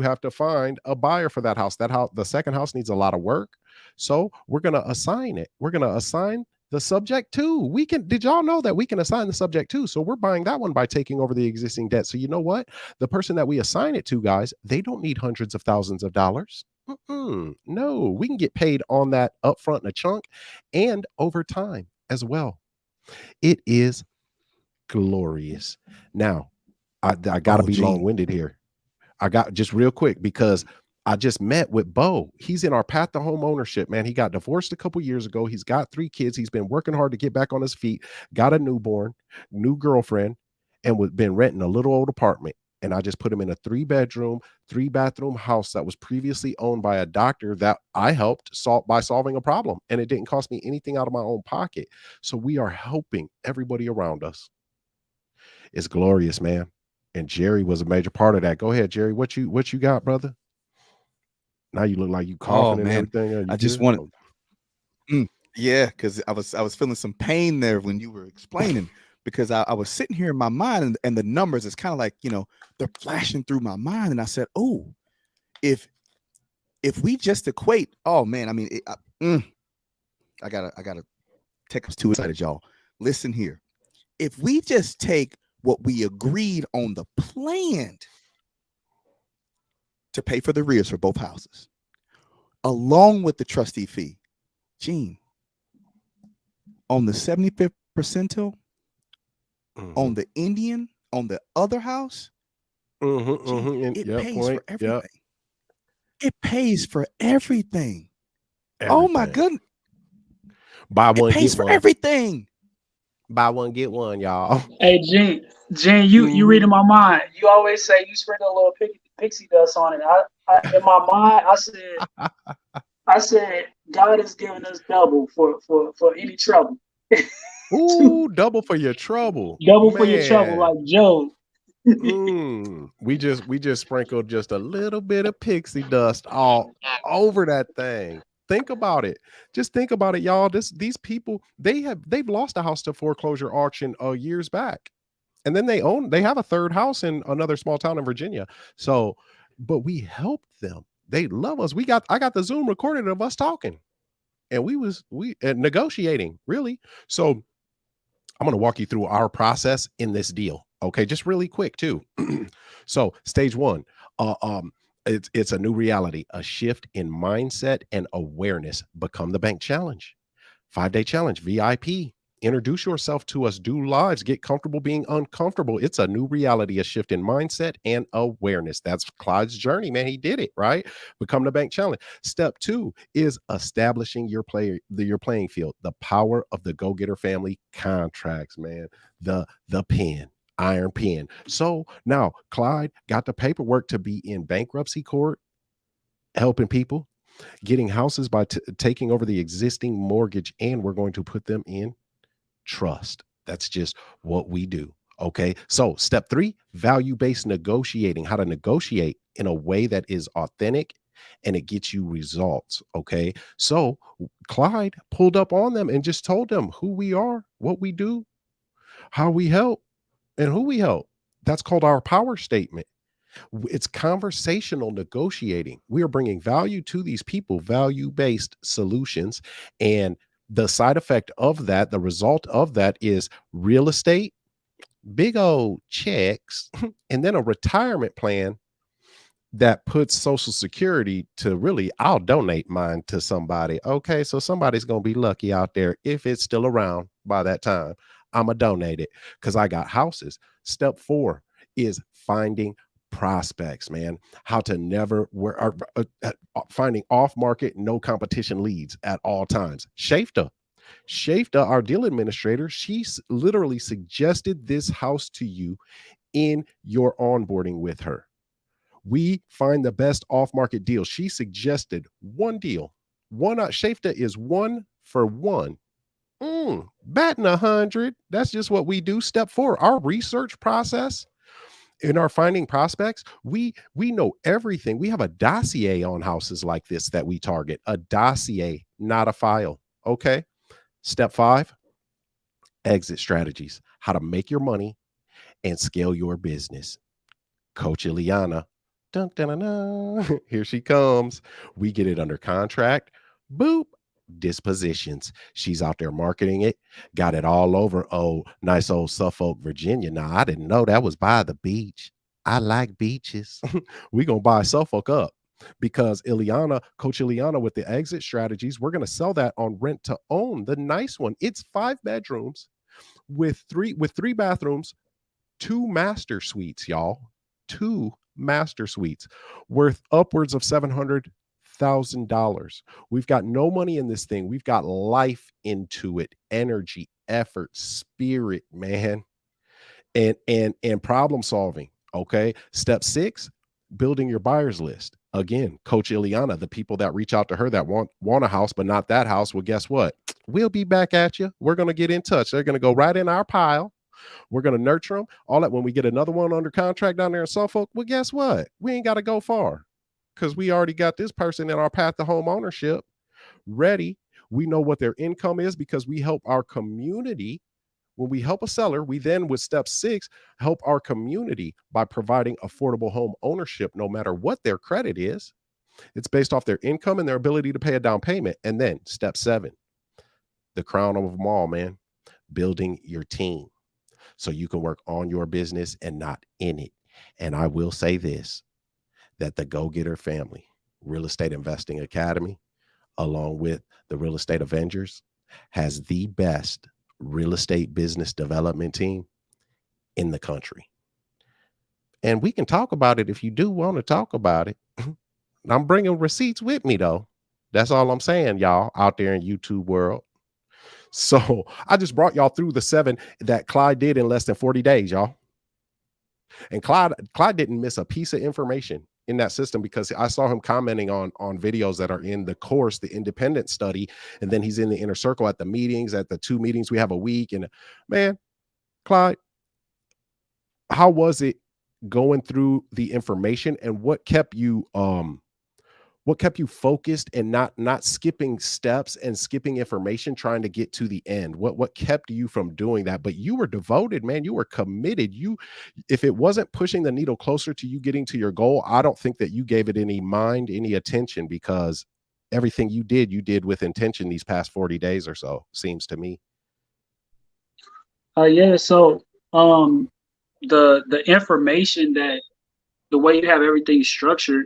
have to find a buyer for that house. That house, the second house, needs a lot of work. So we're going to assign it. We're going to assign the subject to. Did y'all know that we can assign the subject to? So we're buying that one by taking over the existing debt. So you know what? The person that we assign it to, guys, they don't need hundreds of thousands of dollars. No, we can get paid on that upfront in a chunk and over time as well. It is glorious. Now, I got to be long-winded here. I got just real quick because I just met with Bo. He's in our path to home ownership, man. He got divorced a couple years ago. He's got 3 kids. He's been working hard to get back on his feet, got a newborn, new girlfriend, and been renting a little old apartment. And I just put him in a 3-bedroom, 3-bathroom house that was previously owned by a doctor that I helped by solving a problem. And it didn't cost me anything out of my own pocket. So we are helping everybody around us. It's glorious, man. And Jerry was a major part of that. Go ahead, Jerry. What you got, brother? Now you look like you coughing and everything. I just wanted, yeah, because I was feeling some pain there when you were explaining, because I was sitting here in my mind and the numbers is kind of like, they're flashing through my mind, and I said, oh, if we just equate, oh man, I mean, I gotta take us too excited, y'all. Listen here, if we just take what we agreed on the plan to pay for the rears for both houses, along with the trustee fee, Gene, on the 75th percentile, on the Indian, on the other house, Gene, it pays for everything. It pays for everything. Oh my goodness. Buy one, it pays for everything. Buy one, get one, y'all. Hey, Gene, you reading my mind. You always say you sprinkle a little pixie dust on it. I in my mind, I said, God is giving us double for any trouble. Ooh, double for your trouble. Double for your trouble, like Joe. We just sprinkled just a little bit of pixie dust all over that thing. Think about it. Just think about it, y'all. These people, they've lost a house to foreclosure auction years back. And then they have a third house in another small town in Virginia. So, but we helped them. They love us. I got the Zoom recording of us talking, and we negotiating, really. So I'm going to walk you through our process in this deal. Okay. Just really quick too. So stage 1, it's a new reality, a shift in mindset and awareness. Become the bank challenge, 5-day challenge, VIP. Introduce yourself to us, do lives, get comfortable being uncomfortable. It's a new reality, a shift in mindset and awareness. That's Clyde's journey, man. He did it, right? Become the bank challenge. Step 2 is establishing your playing field, the power of the GoGetter family contracts, man. The pen. Iron pen. So now Clyde got the paperwork to be in bankruptcy court, helping people, getting houses by taking over the existing mortgage, and we're going to put them in trust. That's just what we do. Okay. So step 3, value-based negotiating, how to negotiate in a way that is authentic and it gets you results. Okay. So Clyde pulled up on them and just told them who we are, what we do, how we help, and who we help. That's called our power statement. It's conversational negotiating. We are bringing value to these people, value-based solutions. And the side effect of that, the result of that is real estate, big old checks, and then a retirement plan that puts Social Security to really, I'll donate mine to somebody. Okay, so somebody's going to be lucky out there if it's still around by that time. I'm going to donate it because I got houses. Step 4 is finding prospects, man. How to finding off-market, no competition leads at all times. Shafta, our deal administrator, she literally suggested this house to you in your onboarding with her. We find the best off-market deal. She suggested one deal. Shafta is 1 for 1. Batting 100. That's just what we do. Step 4, our research process in our finding prospects. We know everything. We have a dossier on houses like this that we target. A dossier, not a file. Okay. Step 5, exit strategies, how to make your money and scale your business. Coach Ileana, dun, dun, dun, dun. Here she comes. We get it under contract. Boop. Dispositions. She's out there marketing it, got it all over. Oh, nice old Suffolk, Virginia. Now, I didn't know that was by the beach. I like beaches. We gonna buy Suffolk up because Coach Ileana with the exit strategies, we're gonna sell that on rent to own. The nice one. It's 5 bedrooms with three bathrooms, 2 master suites, y'all. 2 master suites worth upwards of $700,000. We've got no money in this thing. We've got life into it, energy, effort, spirit, man, and problem solving. Okay. Step 6, building your buyers list. Again, Coach Ileana, the people that reach out to her that want a house, but not that house. Well, guess what? We'll be back at you. We're going to get in touch. They're going to go right in our pile. We're going to nurture them. All that when we get another one under contract down there in Suffolk, well, guess what? We ain't got to go far because we already got this person in our path to home ownership ready. We know what their income is because we help our community. When we help a seller, we then, with step 6, help our community by providing affordable home ownership, no matter what their credit is. It's based off their income and their ability to pay a down payment. And then step 7, the crown of them all, man, building your team so you can work on your business and not in it. And I will say this, that the GoGetter family, Real Estate Investing Academy, along with the Real Estate Avengers, has the best real estate business development team in the country. And we can talk about it if you do want to talk about it. I'm bringing receipts with me, though. That's all I'm saying, y'all, out there in YouTube world. So I just brought y'all through the 7 that Clyde did in less than 40 days, y'all. And Clyde didn't miss a piece of information in that system because I saw him commenting on videos that are in the course, the independent study. And then he's in the inner circle at the meetings, at the 2 meetings we have a week. And man, Clyde, how was it going through the information, and what kept you focused and not skipping steps and skipping information trying to get to the end? What kept you from doing that? But you were devoted, man. You were committed. If it wasn't pushing the needle closer to you getting to your goal, I don't think that you gave it any mind, any attention, because everything you did with intention these past 40 days or so, seems to me. Yeah. So the information, that the way you have everything structured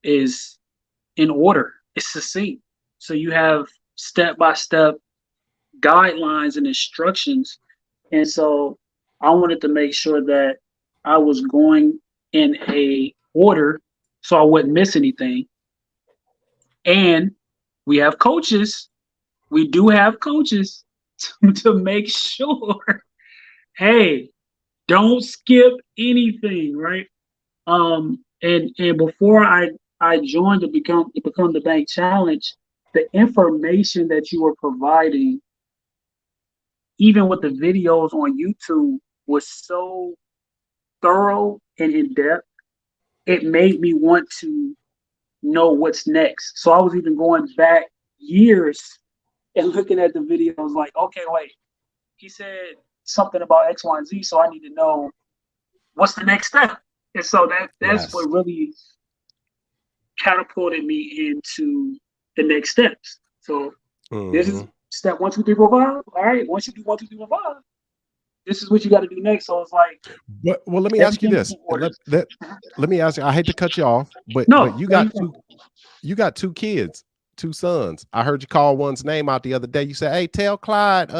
is in order. It's succinct. So you have step-by-step guidelines and instructions. And so I wanted to make sure that I was going in a order so I wouldn't miss anything. And we have coaches. We do have coaches to make sure, hey, don't skip anything, right? And before I joined to become the bank challenge, the information that you were providing, even with the videos on YouTube, was so thorough and in depth. It made me want to know what's next. So I was even going back years and looking at the videos like, okay, wait, he said something about X, Y, and Z, so I need to know what's the next step. And so that's what really catapulted me into the next steps. So this is step 1, 2, 3, 4, 5. All right, once you do 1, 2, 3, 4, 5, this is what you got to do next. So it's like, well, let me ask you this. Let me ask you. I hate to cut you off, but you got 2 kids, 2 sons. I heard you call one's name out the other day. You said, "Hey, tell Clyde,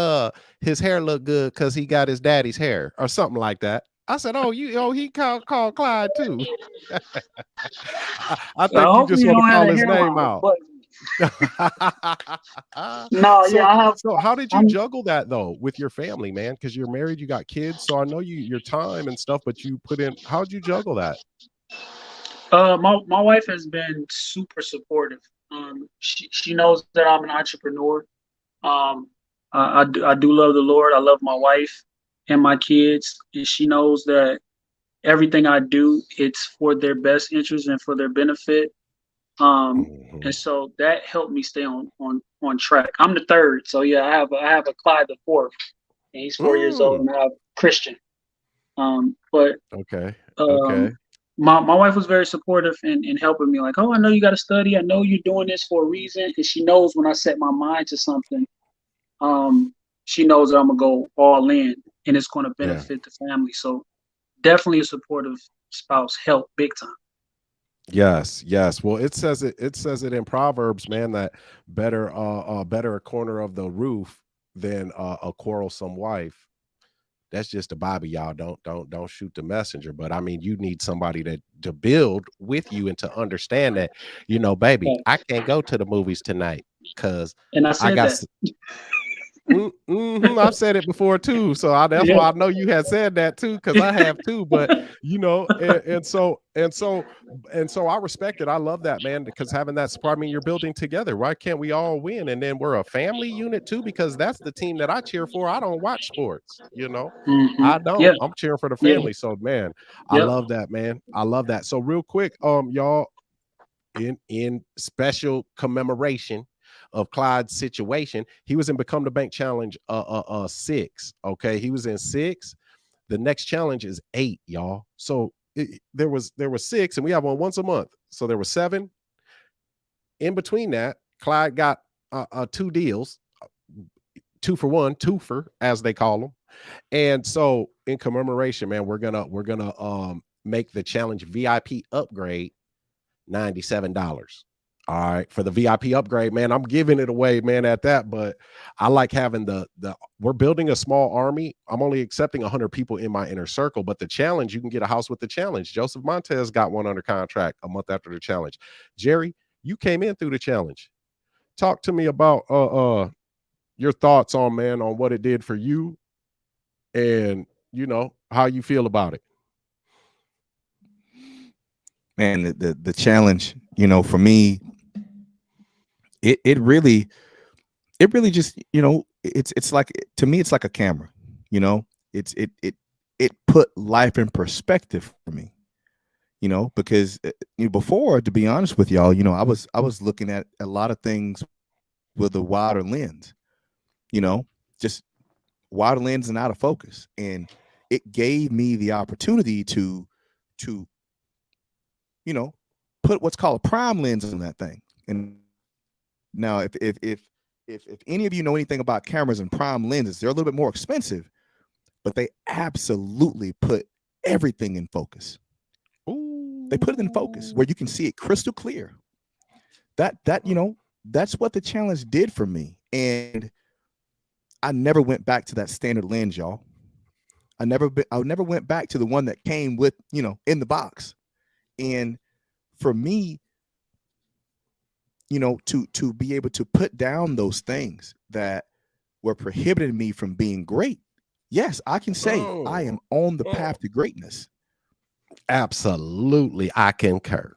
his hair look good because he got his daddy's hair," or something like that. I said, he called Clyde too. I think you just want to call his name out. I have. So how did you juggle that though with your family, man? Because you're married, you got kids. So I know your time and stuff, but you put in. How'd you juggle that? My wife has been super supportive. She knows that I'm an entrepreneur. I do love the Lord. I love my wife and my kids, and she knows that everything I do, it's for their best interest and for their benefit. And so that helped me stay on track. I'm the third, so yeah, I have a Clyde the fourth, and he's 4 years old, and I have Christian. But Okay. um, Okay. my wife was very supportive in helping me. Like, oh, I know you got to study. I know you're doing this for a reason, and she knows when I set my mind to something, she knows that I'm gonna go all in, and it's going to Yeah. benefit the family. So definitely a supportive spouse help big time. Yes, yes. Well, it says it in Proverbs, man, that better a corner of the roof than a quarrelsome wife. That's just the Bible, y'all. Don't shoot the messenger. But I mean, you need somebody to build with you and to understand that, baby, Yeah. I can't go to the movies tonight because And I I said got that. I've said it before too, so that's Yeah. why I know you had said that too, because I have too. But and so I respect it. I love that, man, because having that support, I mean, you're building together. Why can't we all win? And then we're a family unit too, because that's the team that I cheer for. I don't watch sports, I Yeah. don't. I'm cheering for the Yeah. family. So, man, I Yep. love that, man. I love that. So, real quick, y'all, in special commemoration of Clyde's situation, he was in Become the Bank Challenge 6. Okay, he was in 6. The next challenge is 8, y'all. So there was 6, and we have one once a month. So there were 7. In between that, Clyde got 2 deals, 2 for 1, twofer as they call them. And so in commemoration, man, we're gonna make the challenge VIP upgrade $97. All right, for the VIP upgrade, man, I'm giving it away, man, at that. But I like having the we're building a small army. I'm only accepting 100 people in my inner circle, but the challenge, you can get a house with the challenge. Joseph Montez got one under contract a month after the challenge. Jerry, you came in through the challenge. Talk to me about your thoughts on what it did for you, and how you feel about it. Man, the challenge, for me, it really just, it's like, to me, it's like a camera, it put life in perspective for me, because before, to be honest with y'all, I was looking at a lot of things with a wider lens, just wider lens and out of focus. And it gave me the opportunity to put what's called a prime lens on that thing. And now, if any of you know anything about cameras and prime lenses, they're a little bit more expensive, but they absolutely put everything in focus. Ooh. They put it in focus where you can see it crystal clear. That's what the challenge did for me. And I never went back to that standard lens, y'all. I never went back to the one that came with, in the box. And for me, to be able to put down those things that were prohibiting me from being great. Yes, I can say I am on the path to greatness. Absolutely, I concur.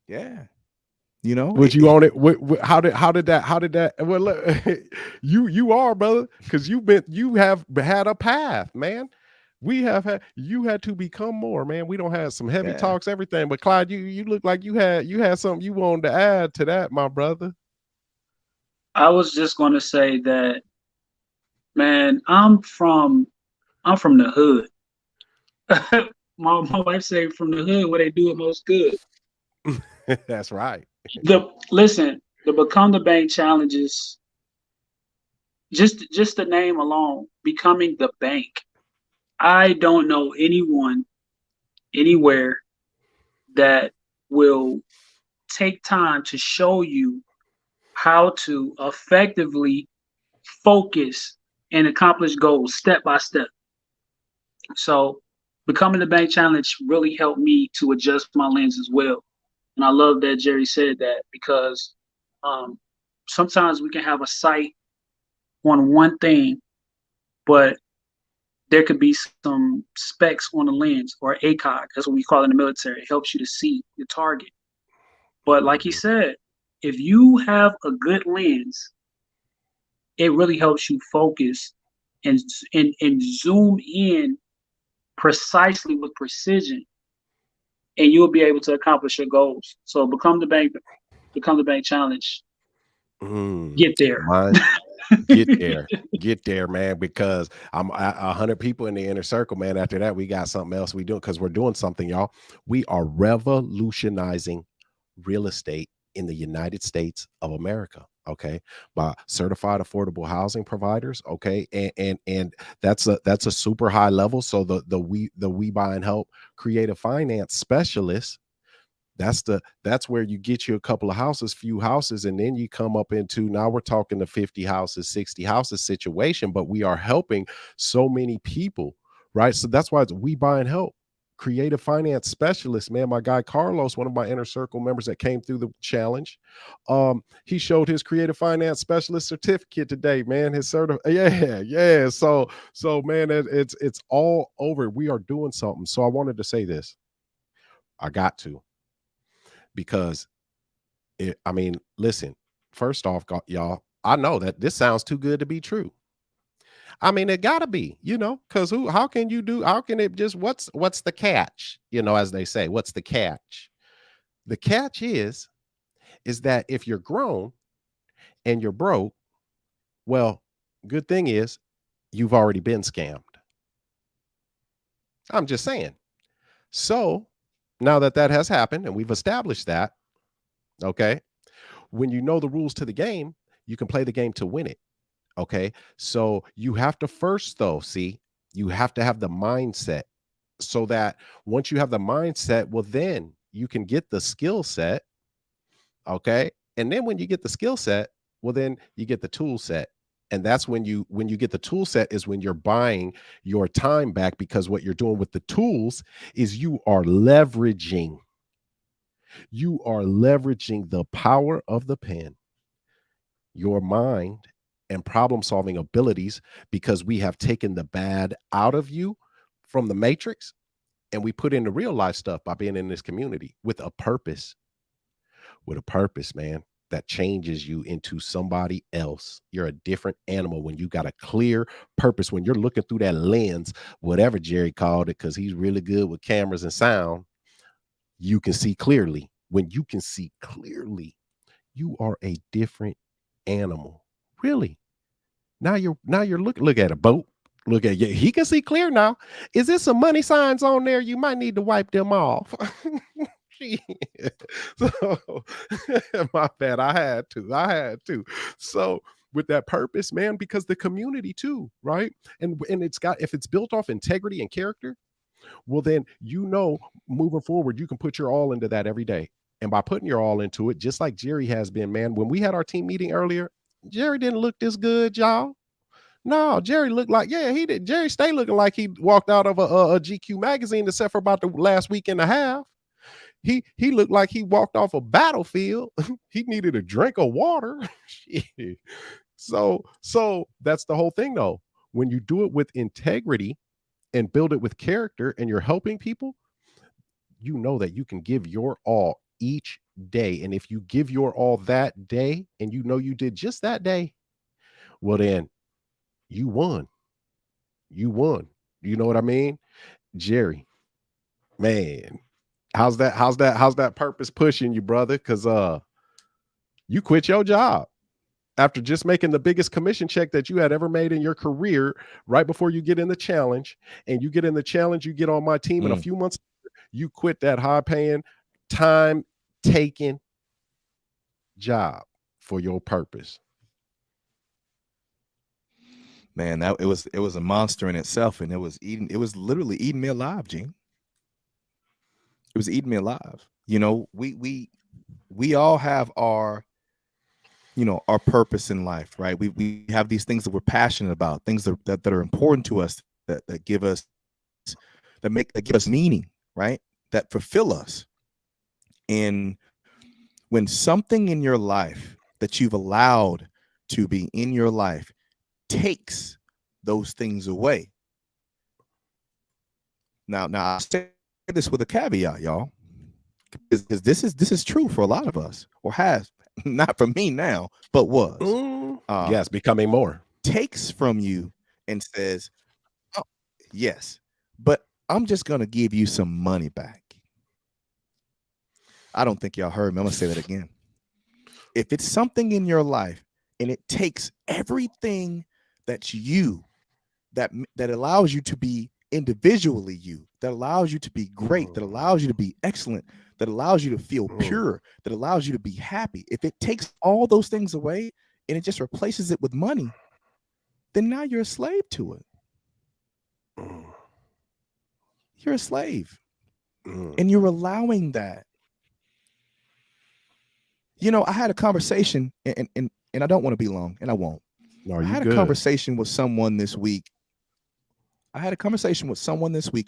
Yeah. Would you own it? How did that? Well, look, you are, brother, because you have had a path, man. You had to become more, man. We don't have some heavy talks, everything, but Clyde, you look like you had something you wanted to add to that, my brother. I was just going to say that, man, I'm from the hood. my wife say from the hood where they do it most good. That's right. The Become the Bank challenges, just the name alone, becoming the bank. I don't know anyone anywhere that will take time to show you how to effectively focus and accomplish goals step by step. So Becoming the Bank challenge really helped me to adjust my lens as well. And I love that Jerry said that, because sometimes we can have a sight on one thing, but there could be some specks on the lens, or ACOG. That's what we call it in the military. It helps you to see the target. But like he said, if you have a good lens, it really helps you focus and zoom in precisely with precision and you'll be able to accomplish your goals. So become the bank challenge. Get there. Mine, get there, man, because I'm 100 people in the inner circle, man. After that, we got something else we doing, because we're doing something, y'all. We are revolutionizing real estate in the United States of America. Okay, by certified affordable housing providers. Okay, and that's a super high level. So the we buy and help creative finance specialists, that's where you get you a couple of houses, few houses, and then you come up into, now we're talking the 50 houses, 60 houses situation, but we are helping so many people, right? So that's why it's we buy and help creative finance specialists, man. My guy Carlos, one of my inner circle members that came through the challenge, he showed his creative finance specialist certificate today, man. His yeah. So man, it's all over. We are doing something. So I wanted to say this. I got to, because I mean, listen, first off, y'all, I know that this sounds too good to be true. I mean, it gotta be, because how can it just, what's the catch? As they say, what's the catch? The catch is that if you're grown and you're broke, well, good thing is you've already been scammed. I'm just saying. So now that has happened and we've established that, okay, when you know the rules to the game, you can play the game to win it. Okay. So you have to first, though, you have to have the mindset, so that once you have the mindset, well, then you can get the skill set. Okay. And then when you get the skill set, well, then you get the tool set. And that's when you get the tool set is when you're buying your time back, because what you're doing with the tools is you are leveraging the power of the pen, your mind, and problem solving abilities, because we have taken the bad out of you from the matrix and we put in the real life stuff by being in this community with a purpose, man, that changes you into somebody else. You're a different animal when you got a clear purpose, when you're looking through that lens, whatever Jerry called it, because he's really good with cameras and sound. You can see clearly. When you can see clearly, you are a different animal. Really. Now you're look at a boat. Look at, he can see clear now. Is there some money signs on there? You might need to wipe them off. So my bad. I had to. So with that purpose, man, because the community too, right? And if it's built off integrity and character, well, then, moving forward, you can put your all into that every day. And by putting your all into it, just like Jerry has been, man, when we had our team meeting earlier, Jerry didn't look this good, y'all. No, Jerry looked like, he did. Jerry stay looking like he walked out of a GQ magazine, except for about the last week and a half. He looked like he walked off a battlefield. He needed a drink of water. So that's the whole thing, though. When you do it with integrity and build it with character, and you're helping people, you know that you can give your all each day. And if you give your all that day, and you did just that day, well, then you won. You know what I mean? Jerry, man, how's that purpose pushing you, brother? Because you quit your job after just making the biggest commission check that you had ever made in your career, right before you get in the challenge. And you get in the challenge, you get on my team, and a few months later, you quit that high paying, time taking job for your purpose. Man, it was a monster in itself, and it was literally eating me alive, Gene. It was eating me alive. We all have our our purpose in life, right? We have these things that we're passionate about, things that are important to us, that give us meaning, right? That fulfill us. And when something in your life that you've allowed to be in your life takes those things away. Now I say this with a caveat, y'all, because this is true for a lot of us, or has, not for me now, but was. Yes, becoming more. Takes from you and says, oh, yes, but I'm just gonna give you some money back. I don't think y'all heard me. I'm gonna say that again. If it's something in your life and it takes everything that's you, that allows you to be individually you, that allows you to be great, that allows you to be excellent, that allows you to feel pure, that allows you to be happy. If it takes all those things away and it just replaces it with money, then now you're a slave to it. You're a slave. And you're allowing that. You know, I had a conversation, and I don't want to be long, and I won't. No, I had a conversation with someone this week.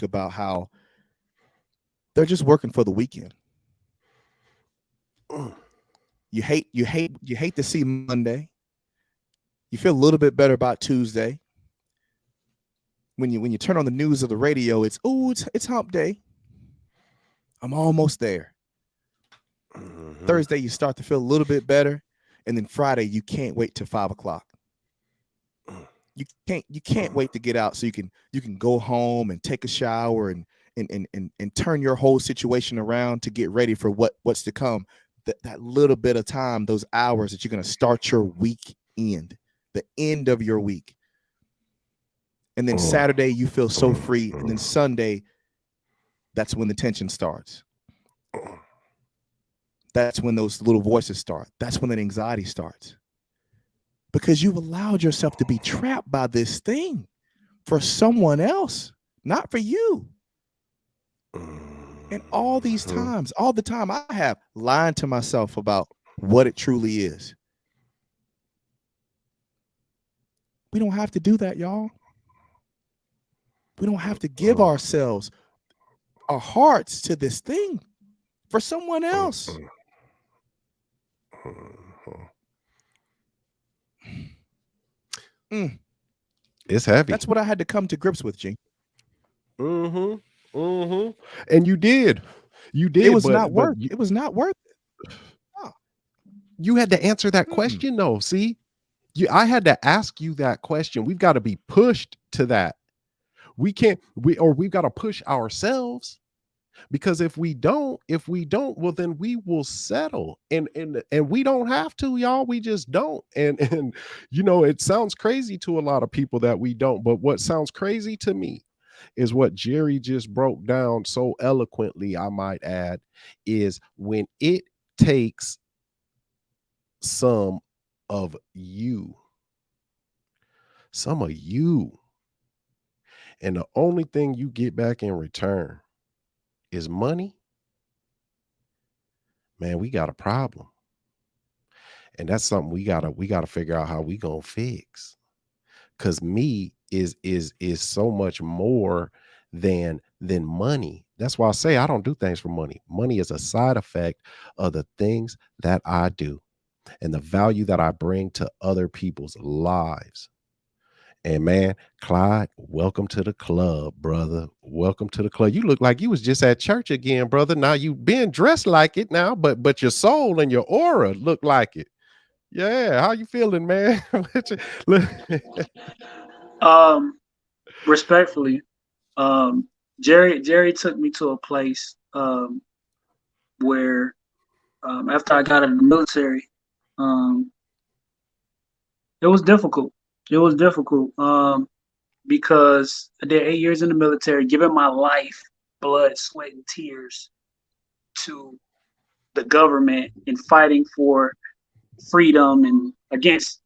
About how they're just working for the weekend. You hate to see Monday. You feel a little bit better about Tuesday. When you turn on the news or the radio, it's hump day. I'm almost there. Thursday, you start to feel a little bit better, and then Friday, you can't wait till 5 o'clock. You can't wait to get out so you can go home and take a shower and turn your whole situation around to get ready for what's to come. That little bit of time, those hours that you're going to start your weekend, the end of your week. And then Saturday, you feel so free. And then Sunday, that's when the tension starts. That's when those little voices start. That's when that anxiety starts. Because you've allowed yourself to be trapped by this thing for someone else, not for you. And all these times, all the time, I have lied to myself about what it truly is. We don't have to do that, y'all. We don't have to give ourselves, our hearts to this thing for someone else. It's heavy. That's what I had to come to grips with, G. And you did. It was not worth it. It was not worth it. Oh. You had to answer that question, though. See, I had to ask you that question. We've got to be pushed to that. We've got to push ourselves, because if we don't, well, then we will settle, and we don't have to, y'all. We just don't. And you know, it sounds crazy to a lot of people that we don't, but what sounds crazy to me is what Jerry just broke down so eloquently, I might add, is when it takes some of you, and the only thing you get back in return is money, man, we got a problem. And that's something we gotta figure out how we gonna fix. Cause me is so much more than money. That's why I say I don't do things for money. Money is a side effect of the things that I do and the value that I bring to other people's lives. And man, Clyde, welcome to the club, brother. Welcome to the club. You look like you was just at church again, brother. Now you been dressed like it now, but your soul and your aura look like it. Yeah, how you feeling, man? Respectfully, Jerry took me to a place where after I got out of the military, it was difficult. It was difficult because I did 8 years in the military, giving my life, blood, sweat, and tears to the government and fighting for freedom and against,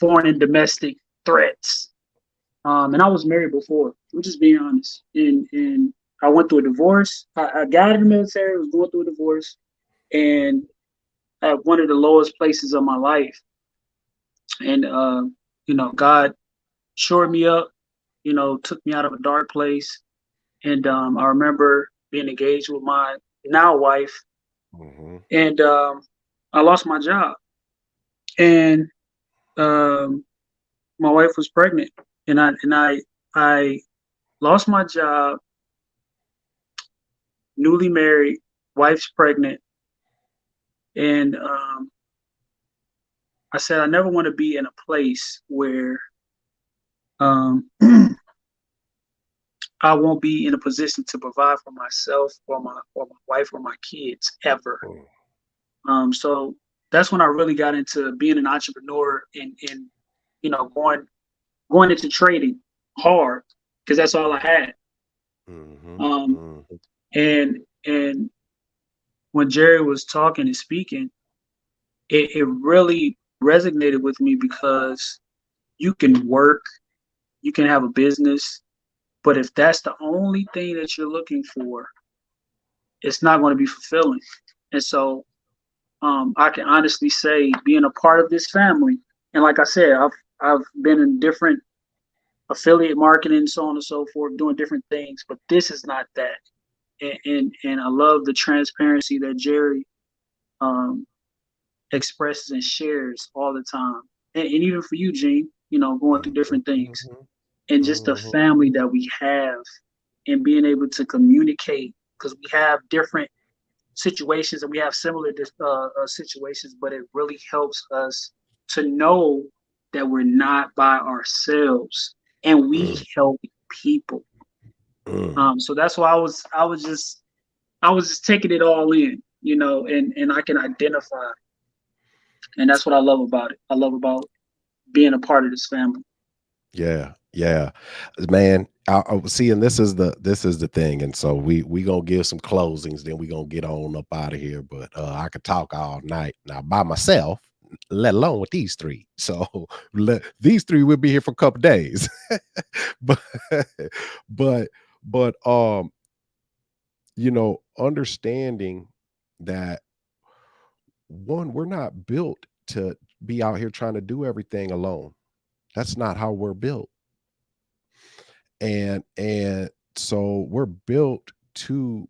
foreign and domestic threats. And I was married before. We're just being honest. And I went through a divorce. I got out of the military, was going through a divorce, and at one of the lowest places of my life. And, God shored me up, took me out of a dark place. And I remember being engaged with my now wife, and I lost my job. And my wife was pregnant, and I lost my job, newly married, wife's pregnant. And I said, I never want to be in a place where I I won't be in a position to provide for myself or my wife or my kids ever. So that's when I really got into being an entrepreneur and you know going into trading hard because that's all I had. Um, and when Jerry was talking and speaking, it really resonated with me because you can work, you can have a business, but if that's the only thing that you're looking for, it's not going to be fulfilling. And so I can honestly say being a part of this family, and like I said, I've been in different affiliate marketing, so on and so forth, doing different things, but this is not that. And I love the transparency that Jerry expresses and shares all the time. And even for you, Gene, you know, going through different things and just the family that we have and being able to communicate because we have different situations and we have similar situations, but it really helps us to know that we're not by ourselves and we help people. So that's why I was just taking it all in, you know, and I can identify. And that's what I love about it. I love about being a part of this family. Yeah, man. I see, and this is the thing, and so we gonna give some closings, then we gonna get on up out of here. But I could talk all night now by myself, let alone with these three. So these three will be here for a couple days. but but you know, understanding that one, we're not built to be out here trying to do everything alone. That's not how we're built. And so we're built to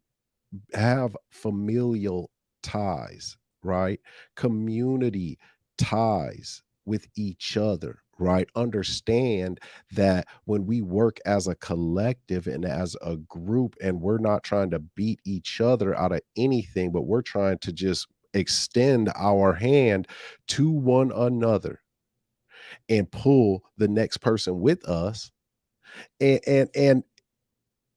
have familial ties, right? Community ties with each other, right? Understand that when we work as a collective and as a group, and we're not trying to beat each other out of anything, but we're trying to just extend our hand to one another and pull the next person with us, and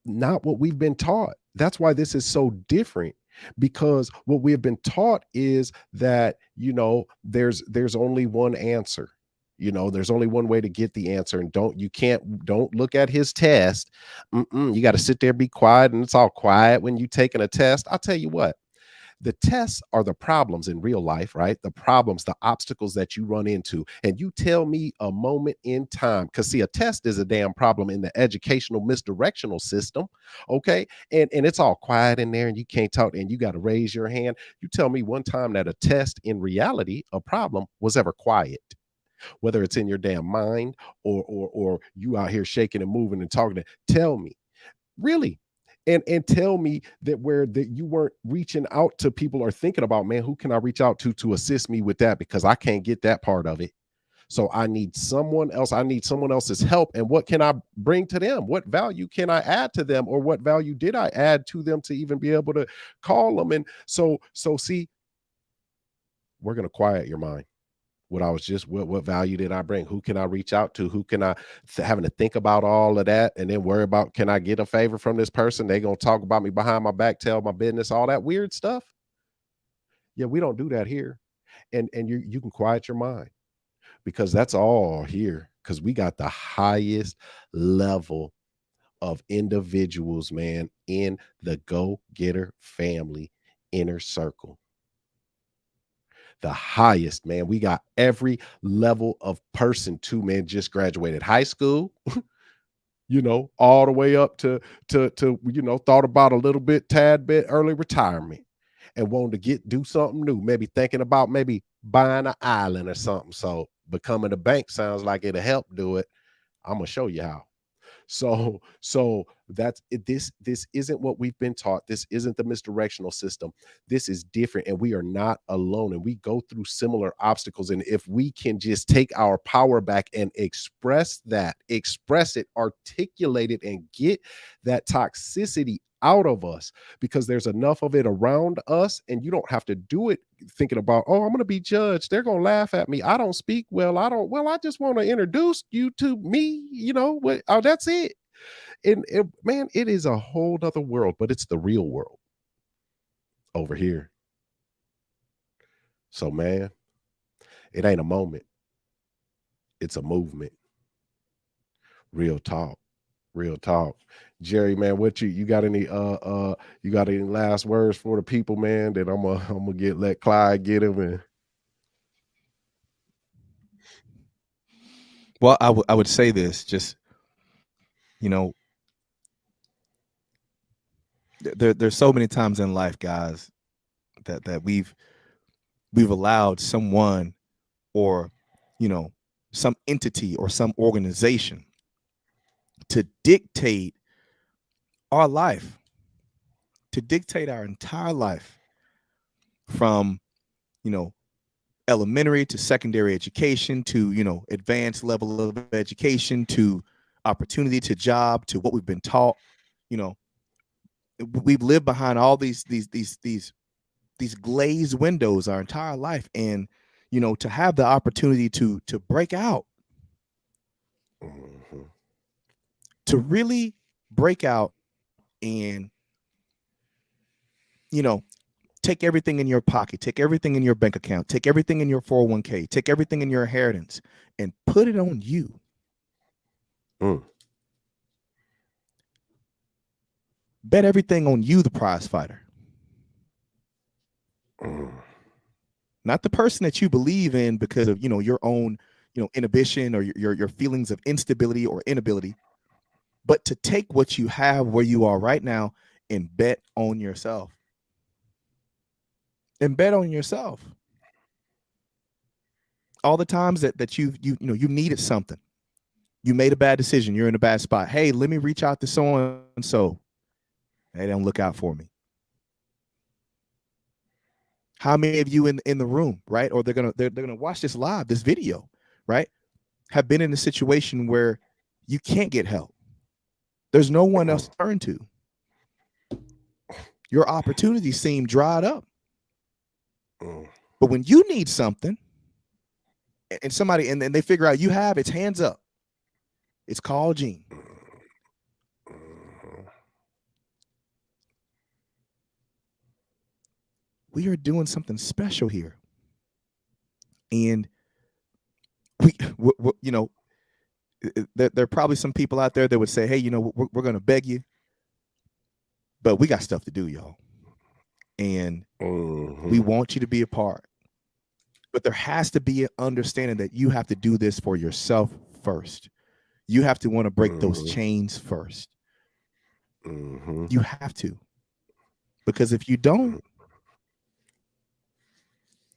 not what we've been taught. That's why this is so different, because what we have been taught is that, you know, there's only one answer. You know, there's only one way to get the answer, and don't look at his test. You got to sit there, be quiet, and it's all quiet when you taking a test. I'll tell you what, the tests are the problems in real life, right? The problems, the obstacles that you run into. And you tell me a moment in time, because see, a test is a damn problem in the educational misdirectional system. Okay. And it's all quiet in there and you can't talk and you got to raise your hand. You tell me one time that a test in reality, a problem, was ever quiet, whether it's in your damn mind or you out here shaking and moving and talking. Tell me, really. And tell me that you weren't reaching out to people or thinking about, man, who can I reach out to assist me with that, because I can't get that part of it. So I need someone else. I need someone else's help. And what can I bring to them? What value can I add to them, or what value did I add to them to even be able to call them? And so see, we're going to quiet your mind. What value did I bring? Who can I reach out to? Who can I having to think about all of that and then worry about, can I get a favor from this person? They gonna talk about me behind my back, tell my business, all that weird stuff. Yeah, we don't do that here. And you can quiet your mind, because that's all here, because we got the highest level of individuals, man, in the Go-Getter family inner circle. The highest, man. We got every level of person too, man. Just graduated high school, you know, all the way up to you know, thought about a little bit, tad bit early retirement and wanted to do something new, maybe thinking about maybe buying an island or something. So becoming a bank sounds like it'll help do it. I'm gonna show you how. So that's it. This isn't what we've been taught. This isn't the misdirectional system. This is different, and we are not alone, and we go through similar obstacles. And if we can just take our power back and express it, articulate it, and get that toxicity out of us, because there's enough of it around us, and you don't have to do it thinking about, oh, I'm going to be judged, they're going to laugh at me, I don't speak well, I just want to introduce you to me, you know what? Oh, that's it. And man, it is a whole nother world, but it's the real world over here. So man, it ain't a moment, it's a movement. Real talk. Real talk. Jerry, man, what you got any you got any last words for the people, man? That I'm gonna get let Clyde get him. And Well, I would say this, just, you know, there's so many times in life, guys, that we've allowed someone, or, you know, some entity or some organization to dictate our life, to dictate our entire life, from, you know, elementary to secondary education to, you know, advanced level of education, to opportunity, to job, to what we've been taught. You know, we've lived behind all these glazed windows our entire life, and, you know, to have the opportunity to break out, Mhm. to really break out, and, you know, take everything in your pocket, take everything in your bank account, take everything in your 401k, take everything in your inheritance, and put it on you. Mm. Bet everything on you, the prize fighter. Mm. Not the person that you believe in because of, you know, your own, you know, inhibition or your feelings of instability or inability, but to take what you have where you are right now and bet on yourself. And bet on yourself. All the times that you know, you needed something. You made a bad decision. You're in a bad spot. Hey, let me reach out to so and so. They don't look out for me. How many of you in the room, right? Or they're gonna watch this live, this video, right? Have been in a situation where you can't get help. There's no one else to turn to. Your opportunities seem dried up. Mm. But when you need something, and somebody and they figure out you have, it's hands up. It's called Gene. We are doing something special here, and we you know, there are probably some people out there that would say, hey, you know, we're going to beg you, but we got stuff to do, y'all, and we want you to be a part. But there has to be an understanding that you have to do this for yourself first. You have to want to break those chains first. You have to, because if you don't,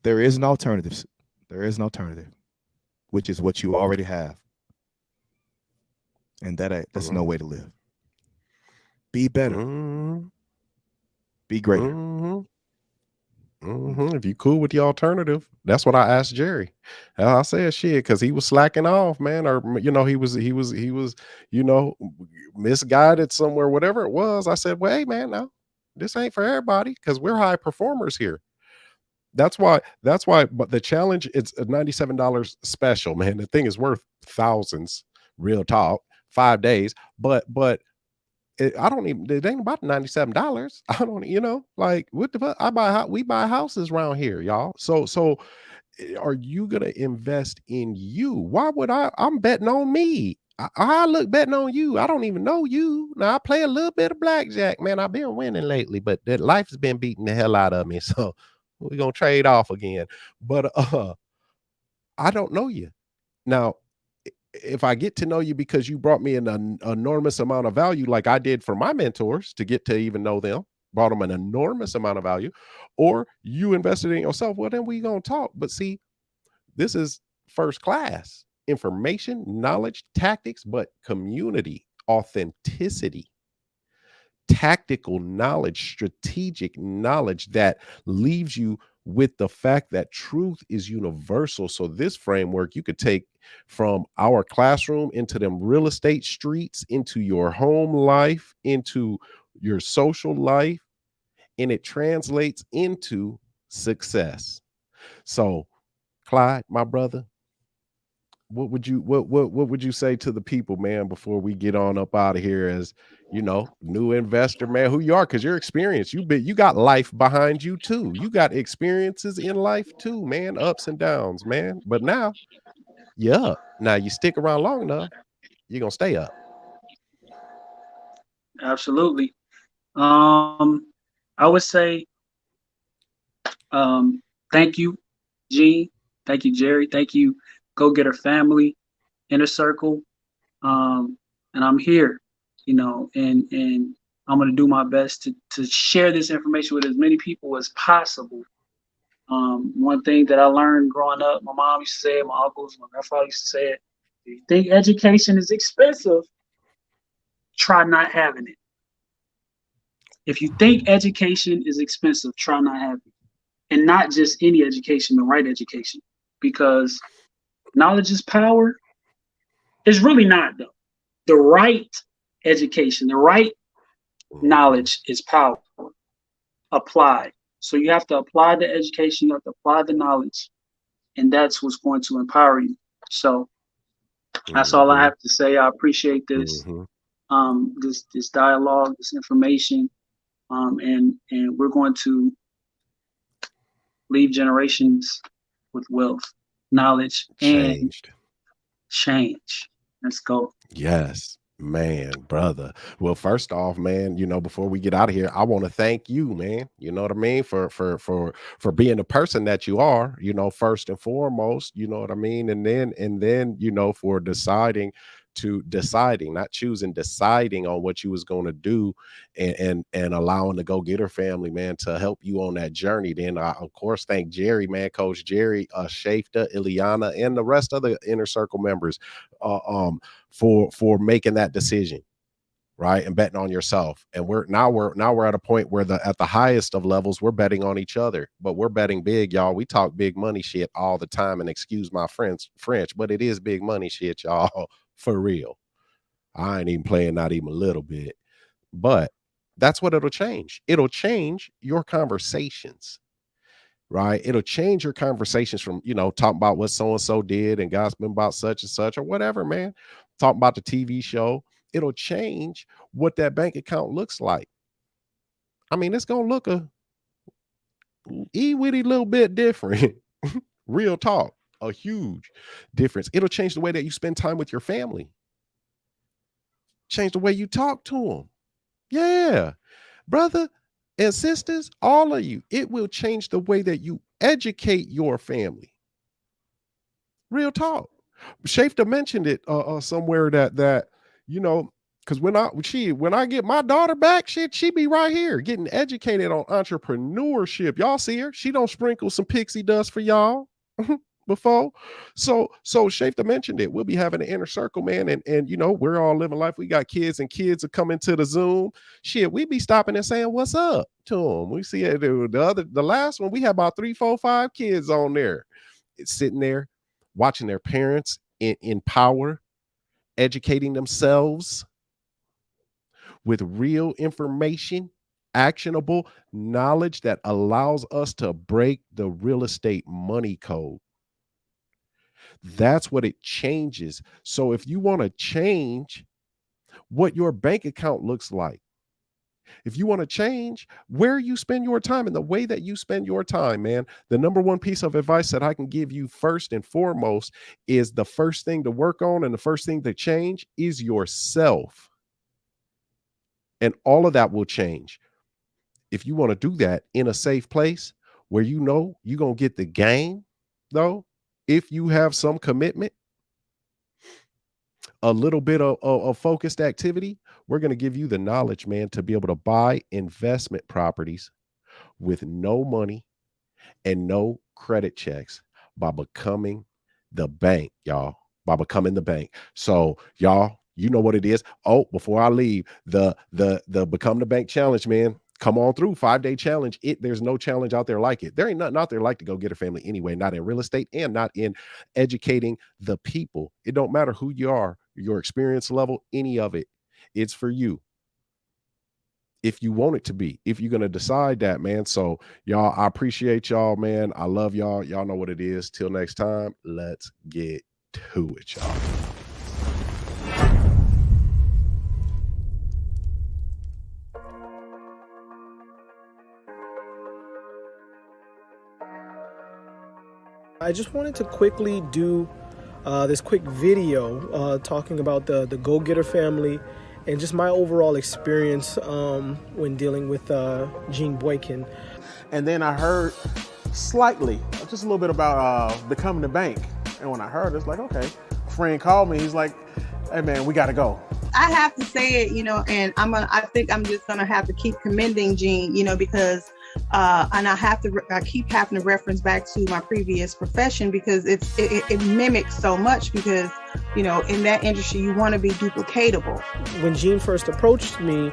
there is an alternative. There is an alternative, which is what you already have, and that's no way to live. Be better. Be greater. If you cool with the alternative, that's what I asked Jerry. I said shit because he was slacking off, man, or you know, he was, you know, misguided somewhere, whatever it was. I said, well, hey, man, no, this ain't for everybody because we're high performers here. That's why. But the challenge, it's a $97 special, man. The thing is worth thousands. Real talk, 5 days, but I don't even, it ain't about $97. I don't, you know, like what the fuck? We buy houses around here, y'all. So are you gonna invest in you? Why would I'm betting on me. I look betting on you. I don't even know you. Now I play a little bit of blackjack, man. I've been winning lately, but that life has been beating the hell out of me. So we're gonna trade off again. But I don't know you. Now, if I get to know you because you brought me an enormous amount of value, like I did for my mentors to get to even know them, brought them an enormous amount of value, or you invested in yourself, well, then we gonna talk. But see, this is first class information, knowledge, tactics, but community, authenticity, tactical knowledge, strategic knowledge that leaves you with the fact that truth is universal. So this framework you could take from our classroom into them real estate streets, into your home life, into your social life, and it translates into success. So Clyde, my brother, what would you say to the people, man, before we get on up out of here, as new investor, man, who you are? Because you're experienced, you got life behind you too, you got experiences in life too, man, ups and downs, man, but now you're up. Now you stick around long enough, you're gonna stay up. Absolutely. I would say, thank you, Gene. Thank you, Jerry. Thank you, Go-Getter family, Inner Circle. And I'm here, and I'm gonna do my best to share this information with as many people as possible. One thing that I learned growing up, my mom used to say it, my uncles, my grandfather used to say it. If you think education is expensive, try not having it. If you think education is expensive, try not having it. And not just any education, the right education. Because knowledge is power. It's really not, though. The right education, the right knowledge is power applied. So you have to apply the education, you have to apply the knowledge, and that's what's going to empower you. So that's all I have to say. I appreciate this, this dialogue, this information, and we're going to leave generations with wealth, knowledge, and change. Let's go. Yes, man, brother. Well, first off, man, before we get out of here, I want to thank you, man. You know what I mean? For being the person that you are, first and foremost, you know what I mean? And then, for deciding, not choosing, deciding on what you was going to do, and allowing the Go-Getter family, man, to help you on that journey. Then I, of course, thank Jerry, man, Coach Jerry, Shafta, Ileana, and the rest of the Inner Circle members, for making that decision, right, and betting on yourself. And we're at a point where at the highest of levels, we're betting on each other, but we're betting big, y'all. We talk big money shit all the time, and excuse my French, but it is big money shit, y'all. For real. I ain't even playing, not even a little bit. But that's what it'll change. It'll change your conversations, right? It'll change your conversations from, talking about what so-and-so did and gossiping about such and such or whatever, man. Talking about the TV show. It'll change what that bank account looks like. I mean, it's going to look a wee little bit different. Real talk. A huge difference. It'll change the way that you spend time with your family. Change the way you talk to them. Yeah, brother and sisters, all of you. It will change the way that you educate your family. Real talk. Shafta mentioned it somewhere that because when I get my daughter back, she be right here getting educated on entrepreneurship. Y'all see her? She don't sprinkle some pixie dust for y'all. Before. So Shafta mentioned it. We'll be having an Inner Circle, man, and we're all living life. We got kids, and kids are coming to the Zoom. Shit, we be stopping and saying what's up to them. We see it. The last one, we had about 3, 4, 5 kids on there. It's sitting there watching their parents in power, educating themselves with real information, actionable knowledge that allows us to break the real estate money code. That's what it changes. So if you want to change what your bank account looks like, if you want to change where you spend your time and the way that you spend your time, man, the number one piece of advice that I can give you first and foremost is the first thing to work on and the first thing to change is yourself. And all of that will change. If you want to do that in a safe place where you're going to get the game, though, if you have some commitment, a little bit of focused activity, we're going to give you the knowledge, man, to be able to buy investment properties with no money and no credit checks by becoming the bank, y'all, by becoming the bank. So y'all, you know what it is. Oh, before I leave, the Become the Bank challenge, man. Come on through, 5-day challenge. There's no challenge out there like it. There ain't nothing out there like the Go-Getter family anyway, not in real estate and not in educating the people. It don't matter who you are, your experience level, any of it. It's for you. If you want it to be, if you're going to decide that, man. So y'all, I appreciate y'all, man. I love y'all. Y'all know what it is. Till next time, let's get to it, y'all. I just wanted to quickly do this quick video talking about the GoGetter family and just my overall experience when dealing with Gene Boykin. And then I heard slightly, just a little bit about becoming the bank. And when I heard it, it's like, okay. A friend called me, he's like, hey man, we gotta go. I have to say it, and I think I'm just gonna have to keep commending Gene, because and I keep having to reference back to my previous profession because it mimics so much because, in that industry, you want to be duplicatable. When Gene first approached me,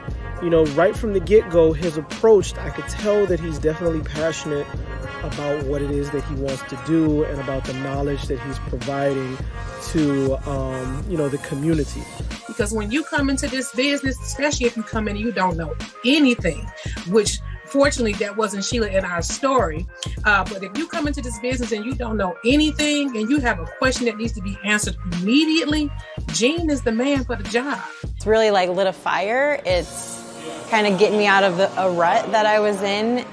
right from the get-go, his approach, I could tell that he's definitely passionate about what it is that he wants to do and about the knowledge that he's providing to, the community. Because when you come into this business, especially if you come in and you don't know anything, which fortunately that wasn't Sheila in our story, but if you come into this business and you don't know anything and you have a question that needs to be answered immediately, Gene is the man for the job. It's really like lit a fire. It's kind of getting me out of a rut that I was in.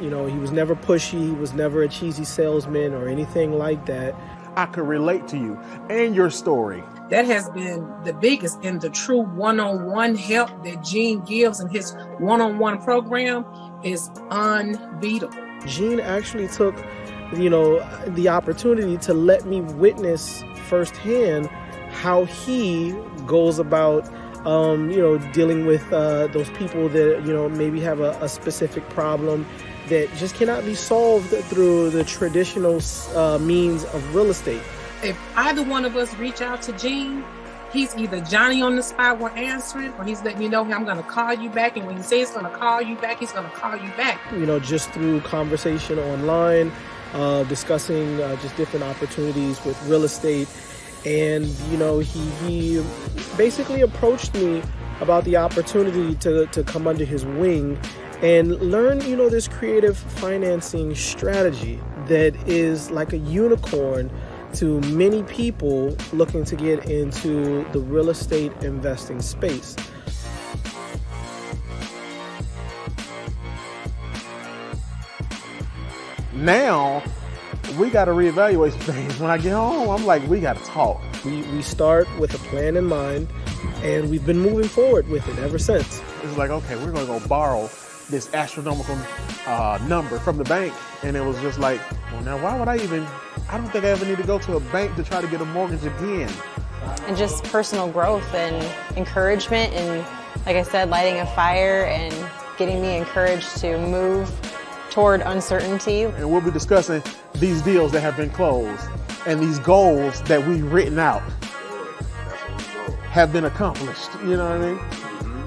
He was never pushy, he was never a cheesy salesman or anything like that. I could relate to you and your story. That has been the biggest, and the true one-on-one help that Gene gives in his one-on-one program is unbeatable. Gene actually took, the opportunity to let me witness firsthand how he goes about, dealing with those people that, maybe have a specific problem that just cannot be solved through the traditional means of real estate. If either one of us reach out to Gene, he's either Johnny on the spot, we're answering, or he's letting you know, I'm going to call you back. And when he says he's going to call you back, he's going to call you back. Just through conversation online, discussing just different opportunities with real estate. And, he basically approached me about the opportunity to come under his wing and learn, this creative financing strategy that is like a unicorn to many people looking to get into the real estate investing space. Now, we got to reevaluate some things. When I get home, I'm like, we got to talk. We start with a plan in mind, and we've been moving forward with it ever since. It's like, okay, we're going to go borrow this astronomical number from the bank. And it was just like, well, now why would I don't think I ever need to go to a bank to try to get a mortgage again. And just personal growth and encouragement and, like I said, lighting a fire and getting me encouraged to move toward uncertainty. And we'll be discussing these deals that have been closed and these goals that we've written out have been accomplished. You know what I mean?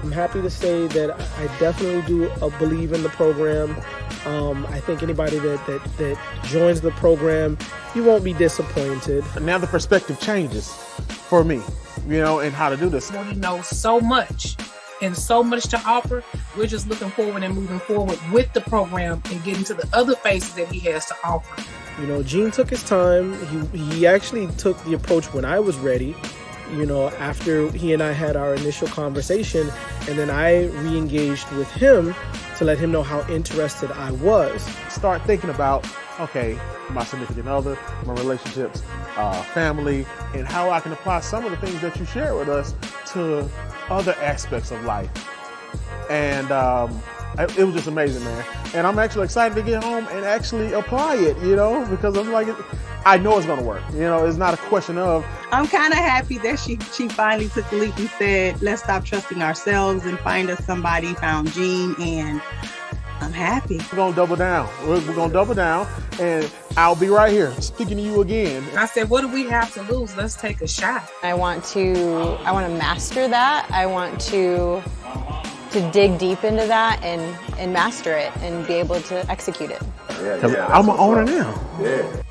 I'm happy to say that I definitely do believe in the program. I think anybody that joins the program, you won't be disappointed. Now the perspective changes for me, and how to do this. We know so much and so much to offer. We're just looking forward and moving forward with the program and getting to the other phases that he has to offer. Gene took his time. He actually took the approach when I was ready. After he and I had our initial conversation, and then I re-engaged with him to let him know how interested I was. Start thinking about, okay, my significant other, my relationships, family, and how I can apply some of the things that you share with us to other aspects of life. And it was just amazing, man. And I'm actually excited to get home and actually apply it, because I'm like, I know it's going to work. It's not a question of. I'm kind of happy that she finally took the leap and said, let's stop trusting ourselves and find us somebody, found Gene, and I'm happy. We're going to double down. We're going to double down, and I'll be right here speaking to you again. I said, what do we have to lose? Let's take a shot. I want to master that. I want to dig deep into that and master it and be able to execute it. Because I'm an owner now. Yeah.